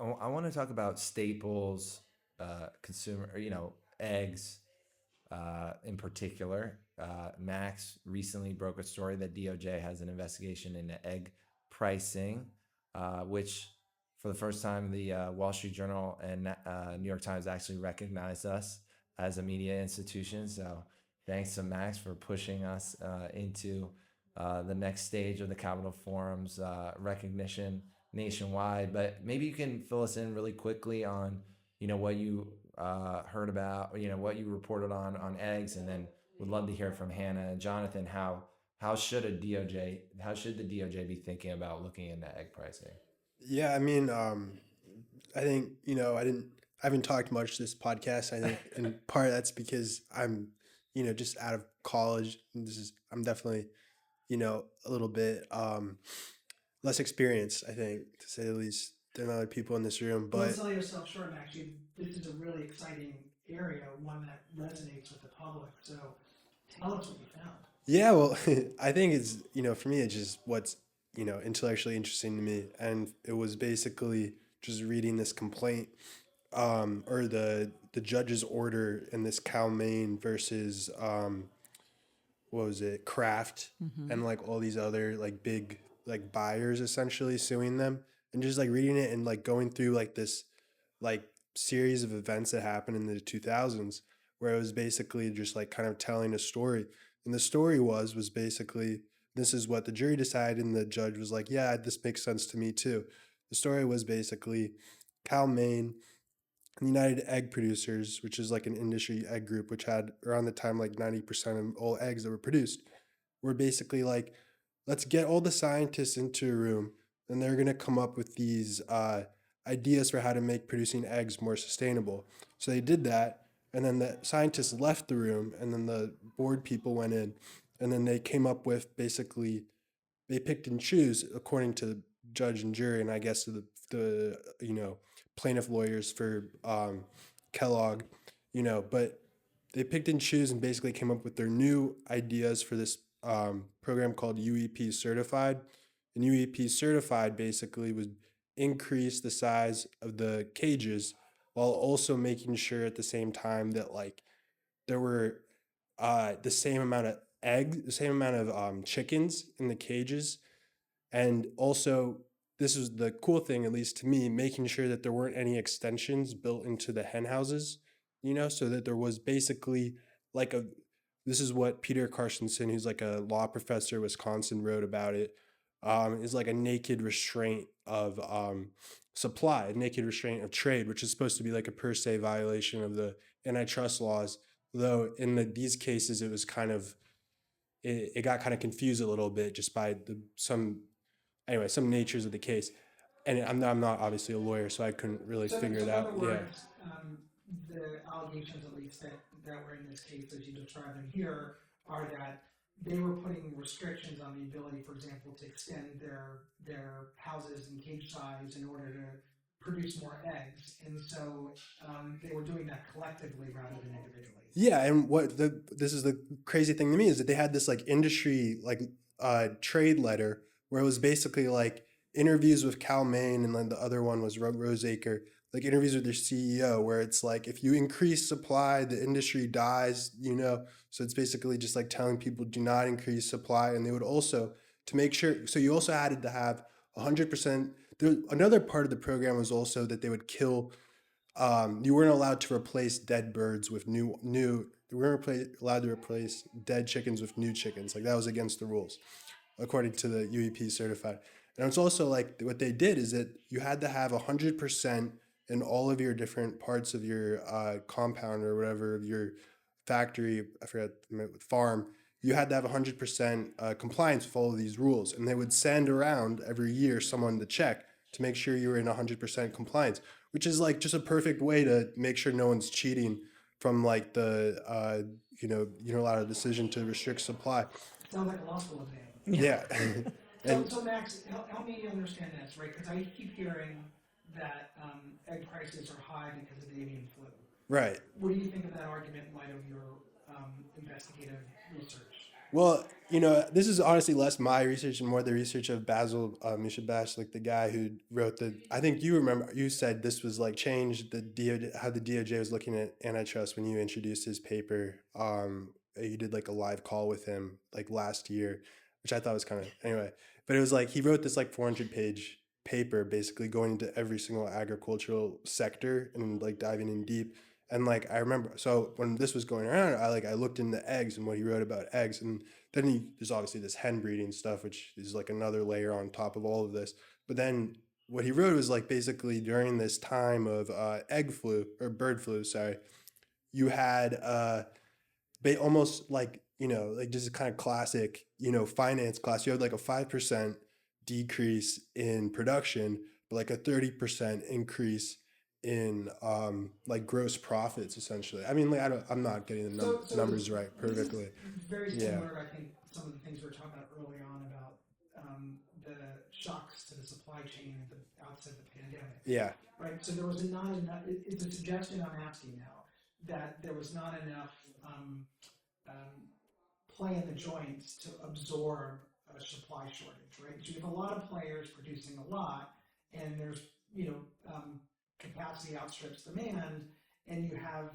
end. I want to talk about staples, consumer, eggs in particular. Max recently broke a story that DOJ has an investigation into egg pricing, which for the first time the Wall Street Journal and New York Times actually recognized us as a media institution. So thanks to Max for pushing us into the next stage of the Capitol Forum's recognition nationwide. But maybe you can fill us in really quickly on what you heard about, what you reported on eggs, and then would love to hear from Hannah and Jonathan how should the DOJ be thinking about looking into egg pricing? Yeah, I mean, I think I haven't talked much this podcast. I think in part that's because I'm just out of college. And I'm definitely a little bit less experienced, I think, to say the least, than other people in this room. Don't But sell yourself short, actually. This is a really exciting area, one that resonates with the public. So tell us what you found. yeah, well, I think it's for me it's just what's intellectually interesting to me, and it was basically just reading this complaint, or the judge's order in this Cal Maine versus what was it, Kraft, and like all these other like big like buyers essentially suing them, and just like reading it and like going through like this like series of events that happened in the 2000s, where it was basically just like kind of telling a story. And the story was basically, this is what the jury decided, and the judge was like, yeah, this makes sense to me too. The story was basically Cal Maine and the United Egg Producers, which is like an industry egg group, which had around the time like 90% of all eggs that were produced, were basically like, let's get all the scientists into a room, and they're going to come up with these ideas for how to make producing eggs more sustainable. So they did that, and then the scientists left the room, and then the board people went in, and then they came up with basically, they picked and choose according to the judge and jury, and I guess to the plaintiff lawyers for Kellogg, but they picked and choose and basically came up with their new ideas for this program called UEP Certified. And UEP Certified basically would increase the size of the cages while also making sure at the same time that like there were the same amount of chickens in the cages, And also, this was the cool thing, at least to me, making sure that there weren't any extensions built into the hen houses, so that there was basically like a, this is what Peter Carstensen, who's like a law professor at Wisconsin, wrote about it, is like a naked restraint of supply, a naked restraint of trade, which is supposed to be like a per se violation of the antitrust laws. Though in these cases, it was kind of, it got kind of confused a little bit just by some natures of the case. And I'm not obviously a lawyer, so I couldn't really So, figure so it in out. other Yeah. words, the allegations, at least that were in this case, as you described them here, are that they were putting restrictions on the ability, for example, to extend their houses and cage size in order to produce more eggs, and so they were doing that collectively rather than individually. Yeah, and this is the crazy thing to me is that they had this like industry like trade letter where it was basically like interviews with Cal Maine, and then the other one was Roseacre, like interviews with their CEO, where it's like if you increase supply, the industry dies. So it's basically just like telling people do not increase supply, and they would also, to make sure. So you also had to have 100%. Another part of the program was also that they would kill, you weren't allowed to replace dead birds with new. You weren't allowed to replace dead chickens with new chickens. Like that was against the rules, according to the UEP certified. And it's also like what they did is that you had to have 100% in all of your different parts of your compound or whatever, your factory, I forgot, farm. You had to have 100% compliance with all of these rules, and they would send around every year someone to check to make sure you were in 100% compliance, which is like just a perfect way to make sure no one's cheating from like the unilateral decision to restrict supply. Sounds like a law school exam. Yeah. And So Max, help me understand this, right? Because I keep hearing that egg prices are high because of the avian flu. right. What do you think of that argument in light of your investigative research? Well, this is honestly less my research and more the research of Basil Mishabash, like the guy who wrote the. I think you remember you said this was like changed the DOJ, how the DOJ was looking at antitrust when you introduced his paper. You did like a live call with him like last year, which I thought was kind of anyway. But it was like he wrote this like 400-page paper basically going into every single agricultural sector and like diving in deep. And like I remember, so when this was going around, I looked into eggs and what he wrote about eggs, and then there's obviously this hen breeding stuff, which is like another layer on top of all of this. But then what he wrote was like basically during this time of egg flu or bird flu, sorry, you had almost like like just kind of classic finance class. You had like a 5% decrease in production, but like a 30% increase in like gross profits essentially. I mean, like I'm not getting the numbers right perfectly. Very Yeah. similar, I think, some of the things we were talking about early on about the shocks to the supply chain at the outset of the pandemic. Yeah. Right. So there was not enough. It's a suggestion I'm asking now that there was not enough play in the joints to absorb a supply shortage. Right. So you have a lot of players producing a lot, and there's capacity outstrips demand, and you have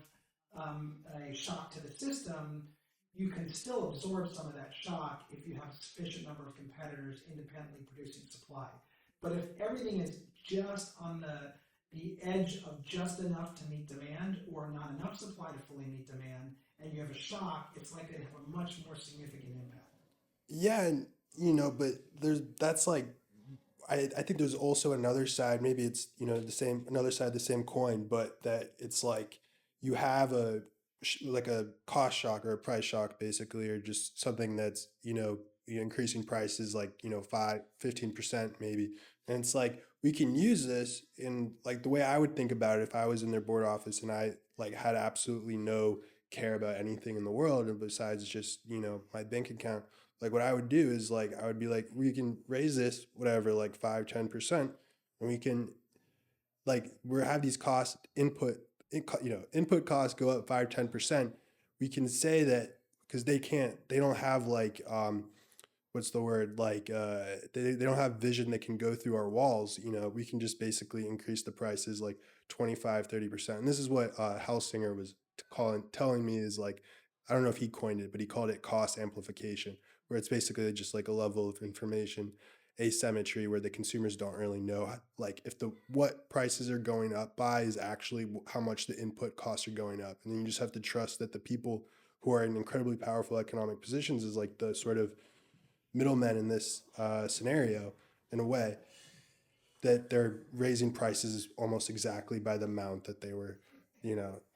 a shock to the system. You can still absorb some of that shock if you have a sufficient number of competitors independently producing supply. But if everything is just on the edge of just enough to meet demand or not enough supply to fully meet demand, and you have a shock, it's likely to have a much more significant impact. Yeah, and but that's like I think there's also another side, maybe it's the same, another side of the same coin, but that it's like you have like a cost shock or a price shock basically, or just something that's increasing prices like 5-15% maybe. And it's like we can use this in like the way I would think about it if I was in their board office and I like had absolutely no care about anything in the world and besides just my bank account. Like what I would do is like I would be like we can raise this whatever like 5-10%, and we can like we have these cost input costs go up 5-10%. We can say that because they don't have like what's the word, like they don't have vision that can go through our walls. We can just basically increase the prices like 25-30%. And this is what Helsinger was telling me is like, I don't know if he coined it, but he called it cost amplification, where it's basically just like a level of information. asymmetry where the consumers don't really know like if the what prices are going up by is actually how much the input costs are going up, and then you just have to trust that the people who are in incredibly powerful economic positions is like the sort of middlemen in this scenario in a way that they're raising prices almost exactly by the amount that they were,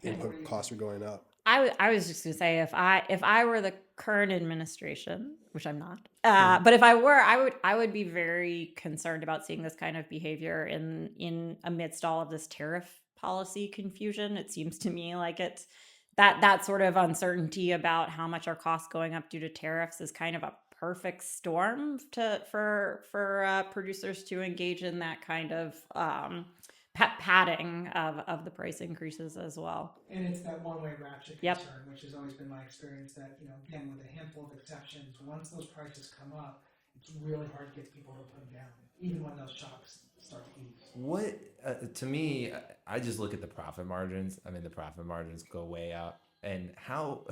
input costs are going up. I was just gonna say if I were the current administration, which I'm not, but if I were, I would be very concerned about seeing this kind of behavior in amidst all of this tariff policy confusion. It seems to me like it's that sort of uncertainty about how much our costs going up due to tariffs is kind of a perfect storm for producers to engage in that kind of padding of the price increases as well. And it's that one-way ratchet Yep. concern, which has always been my experience that, again, with a handful of exceptions, once those prices come up, it's really hard to get people to put them down, even when those shocks start to ease. What to me, I just look at the profit margins. I mean, the profit margins go way out, and how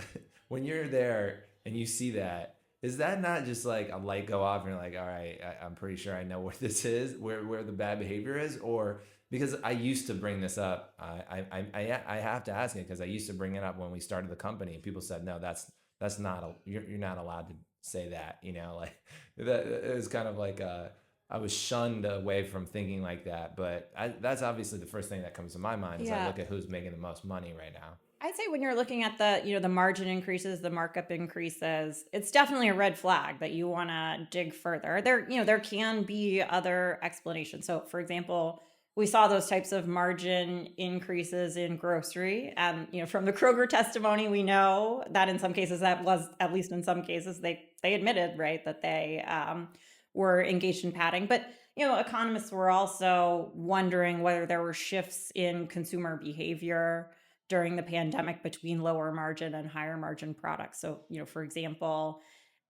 when you're there and you see that, is that not just like a light go off and you're like, all right, I'm pretty sure I know where this is, where the bad behavior is, or because I used to bring this up, I have to ask it because I used to bring it up when we started the company, and people said, no, that's not you're not allowed to say that, like that. It was kind of like I was shunned away from thinking like that, but that's obviously the first thing that comes to my mind as I look at who's making the most money right now. I'd say when you're looking at the margin increases, the markup increases, it's definitely a red flag that you want to dig further. There can be other explanations. So, for example, we saw those types of margin increases in grocery, and from the Kroger testimony, we know that in some cases that was, at least in some cases, they admitted, right, that they were engaged in padding. But economists were also wondering whether there were shifts in consumer behavior during the pandemic between lower margin and higher margin products. So, for example,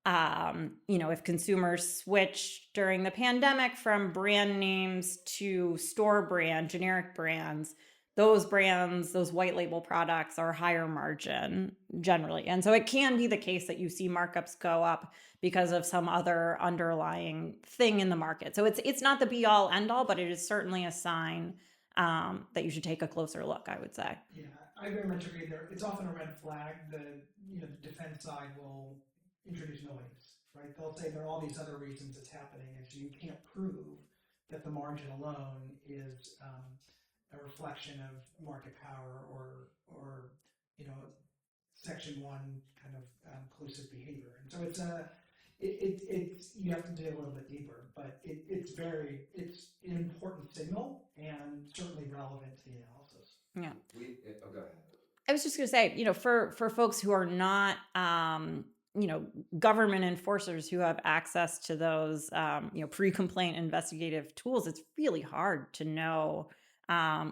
if consumers switch during the pandemic from brand names to store brand, generic brands, those brands, those white label products are higher margin generally. And so it can be the case that you see markups go up because of some other underlying thing in the market. So it's not the be all end all, but it is certainly a sign that you should take a closer look, I would say. Yeah, I very much agree there. It's often a red flag. The defense side will introduce noise, right? They'll say there are all these other reasons it's happening, and so you can't prove that the margin alone is a reflection of market power or Section 1 kind of collusive behavior. And so it's you have to dig a little bit deeper, but it's an important signal and certainly relevant to the analysis. Yeah. Go ahead. I was just going to say, for folks who are not, government enforcers who have access to those, pre-complaint investigative tools, it's really hard to know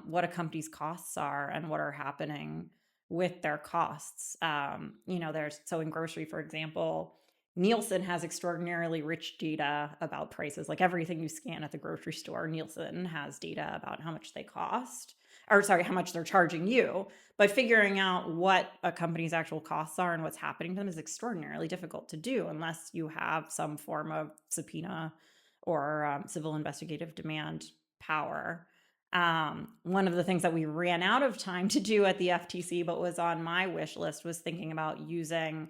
what a company's costs are and what are happening with their costs. So in grocery, for example, Nielsen has extraordinarily rich data about prices. Like everything you scan at the grocery store, Nielsen has data about how much they cost, or sorry, how much they're charging you. But figuring out what a company's actual costs are and what's happening to them is extraordinarily difficult to do unless you have some form of subpoena or civil investigative demand power. One of the things that we ran out of time to do at the FTC, but was on my wish list, was thinking about using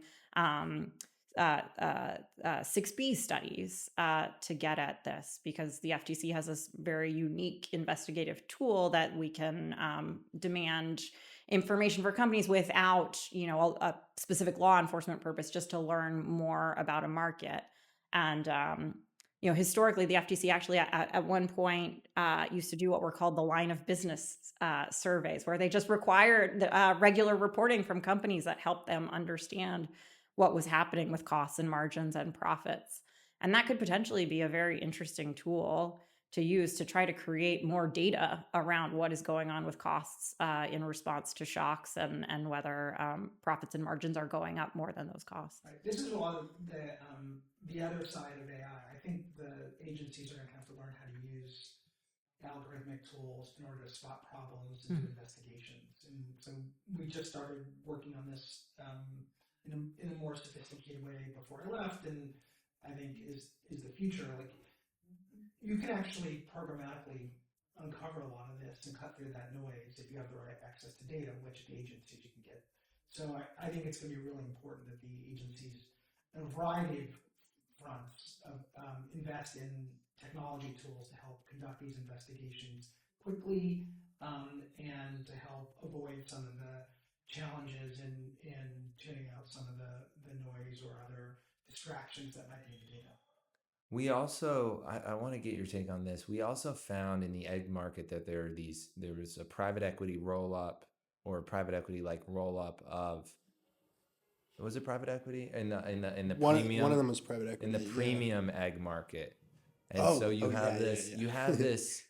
6B studies to get at this, because the FTC has this very unique investigative tool that we can demand information for companies without, a specific law enforcement purpose, just to learn more about a market. And historically, the FTC actually at one point used to do what were called the line of business surveys, where they just required regular reporting from companies that helped them understand what was happening with costs and margins and profits. And that could potentially be a very interesting tool to use to try to create more data around what is going on with costs in response to shocks, and whether profits and margins are going up more than those costs. Right. This is a lot of the other side of AI. I think the agencies are going to have to learn how to use algorithmic tools in order to spot problems and do investigations. And so we just started working on this in a more sophisticated way before I left, and I think is the future. Like you can actually programmatically uncover a lot of this and cut through that noise if you have the right access to data, which the agencies you can get. So I think it's going to be really important that the agencies, on a variety of fronts, invest in technology tools to help conduct these investigations quickly, and to help avoid some of the challenges in tuning out some of the noise or other distractions that might be in the data. We also, I want to get your take on this. We also found in the egg market that there was a private equity roll up or a private equity like roll up of, was it private equity in the premium? One of them was private equity in the premium egg market, and so you have this yeah. you have this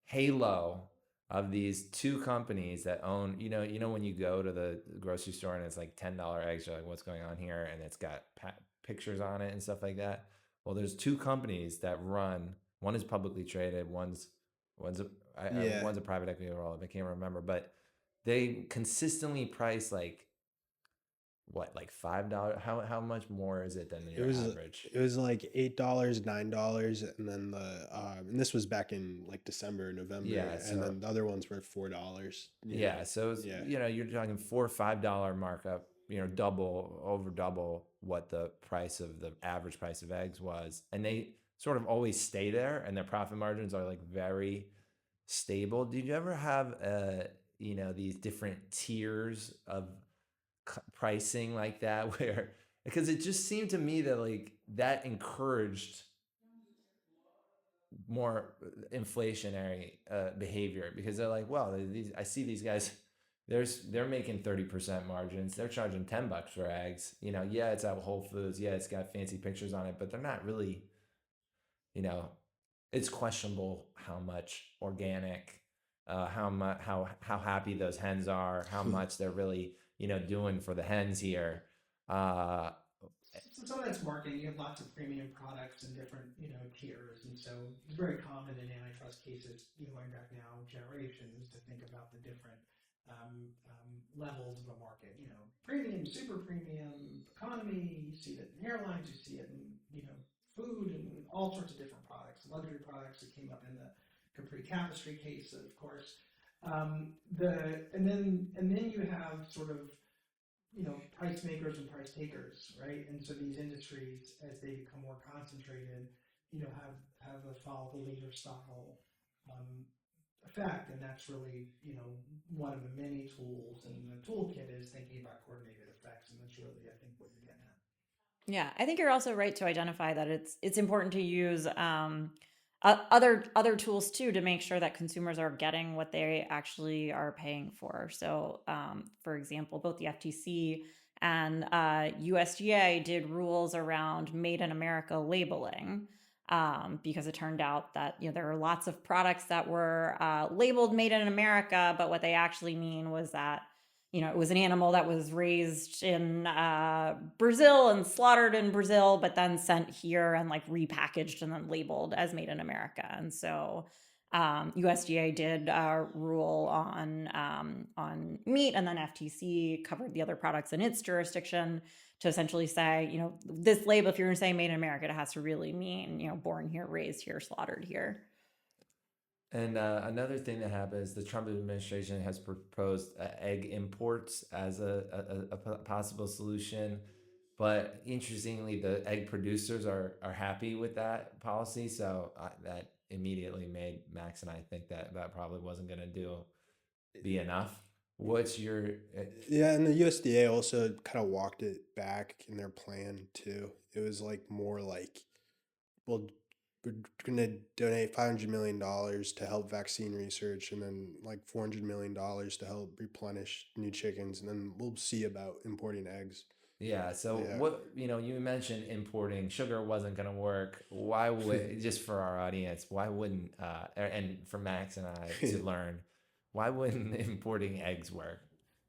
halo of these two companies that own. When you go to the grocery store and it's like $10 eggs, you're like, what's going on here? And it's got pictures on it and stuff like that. Well, there's two companies that run. One is publicly traded. One's a private equity roll up. I can't remember, but they consistently price like what, like $5? How much more is it than your average? It was like $8, $9, and then and this was back in like December, November, Yeah, and then the other ones were $4. Yeah, so it's, you're talking $4 or $5 markup. Over double what the average price of eggs was, and they sort of always stay there, and their profit margins are like very stable. Did you ever have these different tiers of pricing like that where, because it just seemed to me that like that encouraged more inflationary behavior, because they're like, well, I see these guys, they're making 30% margins, they're charging $10 for eggs, yeah, it's at Whole Foods, yeah, it's got fancy pictures on it, but they're not really, it's questionable how much organic, how happy those hens are, how much they're really doing for the hens here. So some of that's marketing. You have lots of premium products and different tiers, and so it's very common in antitrust cases, going back now generations, to think about the different levels of a market. Premium, super premium, economy. You see it in airlines. You see it in food and all sorts of different products, luxury products that came up in the Capri Tapestry case, of course. And then you have sort of price makers and price takers, right? And so these industries, as they become more concentrated, have a follow the leader style effect, and that's really one of the many tools in the toolkit is thinking about coordinated effects, and that's really, I think, what you're getting at. Yeah, I think you're also right to identify that it's important to use other tools too to make sure that consumers are getting what they actually are paying for. So, for example, both the FTC and USDA did rules around Made in America labeling, because it turned out that there are lots of products that were labeled Made in America, but what they actually mean was that it was an animal that was raised in Brazil and slaughtered in Brazil, but then sent here and like repackaged and then labeled as Made in America. And so USDA did rule on meat, and then FTC covered the other products in its jurisdiction to essentially say, this label, if you're going to say Made in America, it has to really mean, born here, raised here, slaughtered here. And another thing that happens, the Trump administration has proposed egg imports as a possible solution. But interestingly, the egg producers are happy with that policy. So that immediately made Max and I think that probably wasn't going to be enough. What's your... Yeah, and the USDA also kind of walked it back in their plan too. It was like more like, well, we're going to donate $500 million to help vaccine research, and then like $400 million to help replenish new chickens, and then we'll see about importing eggs. Yeah, so what, you mentioned importing sugar wasn't going to work. Why would, just for our audience, why wouldn't, and for Max and I to learn, why wouldn't importing eggs work?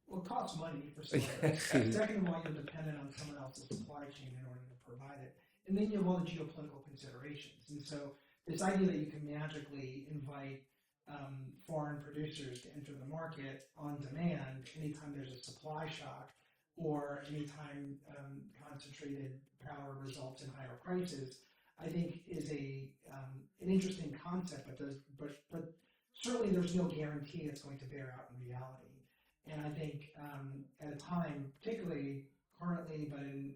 Well, it costs money for some of it. Second of all, you're dependent on someone else's supply chain in order to provide it. And then you have all the geopolitical considerations. And so this idea that you can magically invite foreign producers to enter the market on demand anytime there's a supply shock, or anytime concentrated power results in higher prices, I think is an interesting concept, but certainly there's no guarantee it's going to bear out in reality. And I think at a time, particularly currently, but in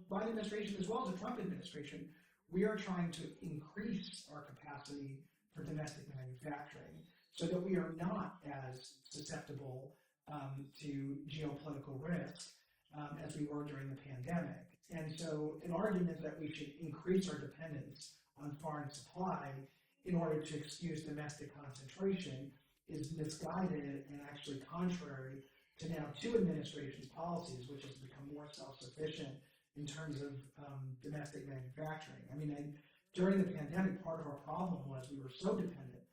Biden administration as well as the Trump administration, we are trying to increase our capacity for domestic manufacturing so that we are not as susceptible to geopolitical risk as we were during the pandemic. And so an argument that we should increase our dependence on foreign supply in order to excuse domestic concentration is misguided and actually contrary to now two administrations' policies, which has become more self-sufficient in terms of domestic manufacturing. I mean, during the pandemic, part of our problem was we were so dependent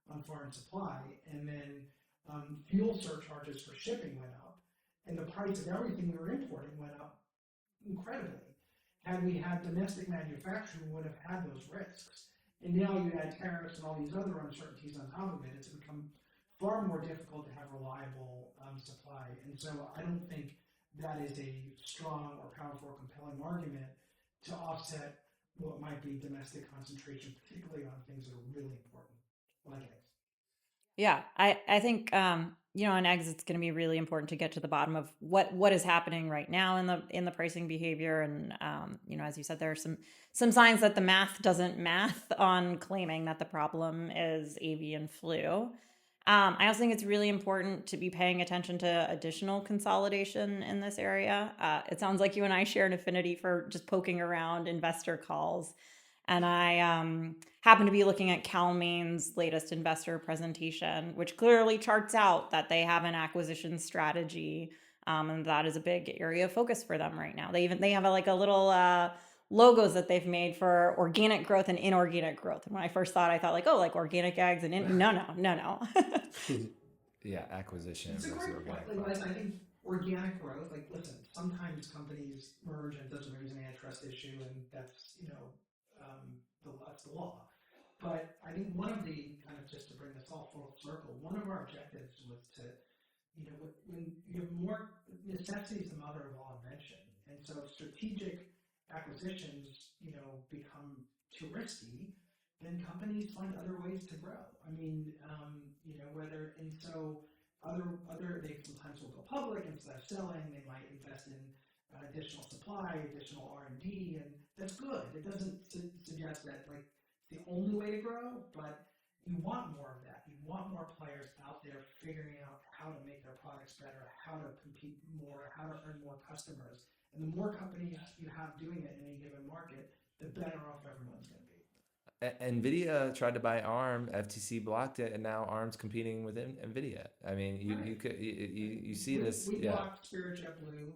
on foreign supply, and then fuel surcharges for shipping went up, and the price of everything we were importing went up incredibly. Had we had domestic manufacturing, we would have had those risks. And now you add tariffs and all these other uncertainties on top of it, it's become far more difficult to have reliable supply. And so I don't think that is a strong or powerful or compelling argument to offset what might be domestic concentration, particularly on things that are really important, like eggs. Yeah, I think on eggs, it's going to be really important to get to the bottom of what is happening right now in the pricing behavior, and as you said, there are some signs that the math doesn't math on claiming that the problem is avian flu. I also think it's really important to be paying attention to additional consolidation in this area. It sounds like you and I share an affinity for just poking around investor calls. And I happen to be looking at Cal-Maine's latest investor presentation, which clearly charts out that they have an acquisition strategy, and that is a big area of focus for them right now. They have a little logos that they've made for organic growth and inorganic growth. And when I first thought, I thought like organic eggs and no. Yeah, acquisition. It's a great point. I think organic growth, listen, sometimes companies merge and it doesn't raise an antitrust issue, and that's that's the law. But I think one of the just to bring this all full circle, one of our objectives was to when you have more necessity is the mother of all invention, and so strategic acquisitions become too risky, then companies find other ways to grow. I mean, other they sometimes will go public instead of selling. They might invest in additional supply, additional R&D, and that's good. It doesn't suggest that it's the only way to grow, but you want more of that. You want more players out there figuring out how to make their products better, how to compete more, how to earn more customers. And the more companies you have doing it in any given market, the better off everyone's going to be. NVIDIA tried to buy ARM, FTC blocked it, and now ARM's competing with NVIDIA. I mean, you see this. We blocked Spirit JetBlue.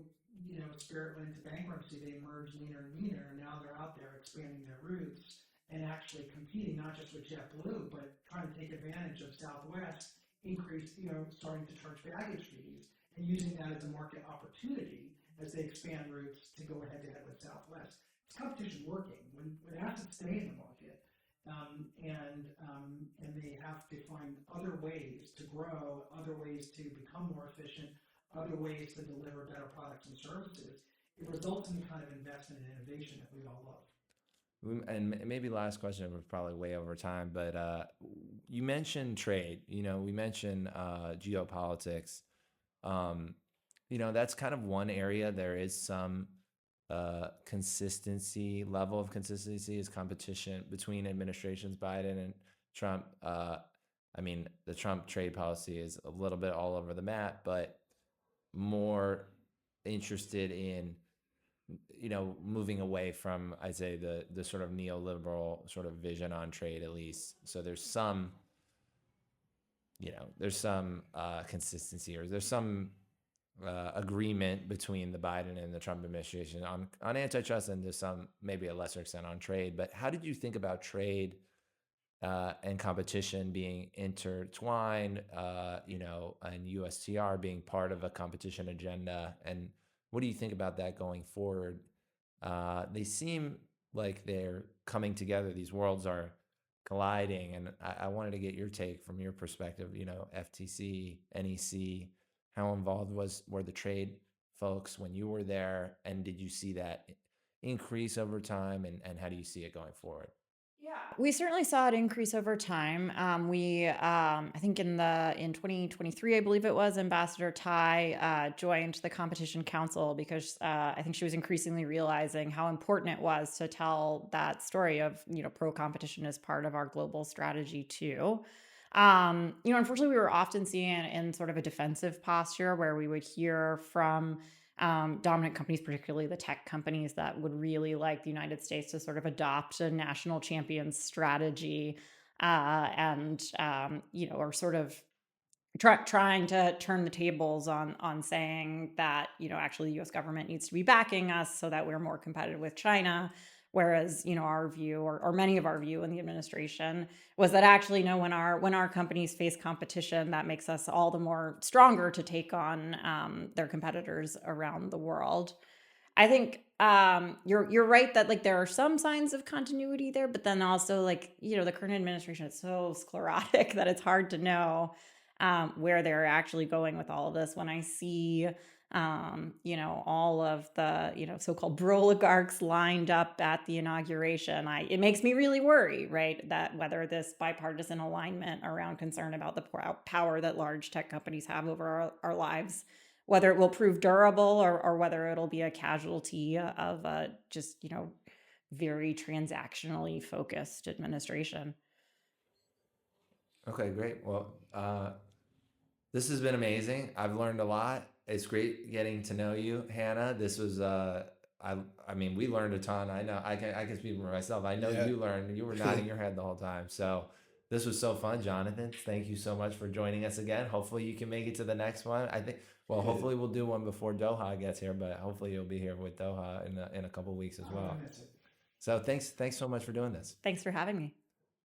Spirit went into bankruptcy. They merged leaner and meaner, and now they're out there expanding their routes and actually competing not just with JetBlue, but trying to take advantage of Southwest, starting to charge baggage fees and using that as a market opportunity as they expand routes to go head to head with Southwest. It's competition working. When assets stay in the market, and they have to find other ways to grow, other ways to become more efficient, other ways to deliver better products and services, it results in the kind of investment and innovation that we all love. And maybe last question, we're probably way over time, but you mentioned trade. We mentioned geopolitics. That's kind of one area there is some level of consistency is competition between administrations Biden and Trump. The Trump trade policy is a little bit all over the map, but more interested in moving away from, I'd say, the sort of neoliberal sort of vision on trade, at least. So there's some consistency, or there's some agreement between the Biden and the Trump administration on antitrust, and to some, maybe a lesser extent, on trade. But how did you think about trade and competition being intertwined, and USTR being part of a competition agenda? And what do you think about that going forward? They seem like they're coming together. These worlds are colliding, and I wanted to get your take from your perspective. FTC, NEC. How involved were the trade folks when you were there, and did you see that increase over time, and how do you see it going forward? Yeah, we certainly saw it increase over time. I think in 2023, I believe it was, Ambassador Tai joined the Competition Council because I think she was increasingly realizing how important it was to tell that story of pro competition as part of our global strategy too. Unfortunately, we were often seen in sort of a defensive posture where we would hear from dominant companies, particularly the tech companies, that would really like the United States to sort of adopt a national champion strategy, or sort of trying to turn the tables on saying that actually the U.S. government needs to be backing us so that we're more competitive with China. Whereas our view, or many of our view in the administration, was that actually no, when our companies face competition, that makes us all the more stronger to take on their competitors around the world. I think you're right that like there are some signs of continuity there, but then also like the current administration is so sclerotic that it's hard to know where they're actually going with all of this. When I see all of the so-called broligarchs lined up at the inauguration, it makes me really worry, right? That whether this bipartisan alignment around concern about the power that large tech companies have over our lives, whether it will prove durable or whether it'll be a casualty of a just very transactionally focused administration. Okay, great. Well, this has been amazing. I've learned a lot. It's great getting to know you, Hannah. This was I mean, we learned a ton. I know I can speak for myself. I know Yeah. you learned. You were nodding your head the whole time. So this was so fun, Jonathan. Thank you so much for joining us again. Hopefully you can make it to the next one. I think hopefully we'll do one before Doha gets here, but hopefully you'll be here with Doha in a couple weeks as well. So thanks so much for doing this. Thanks for having me.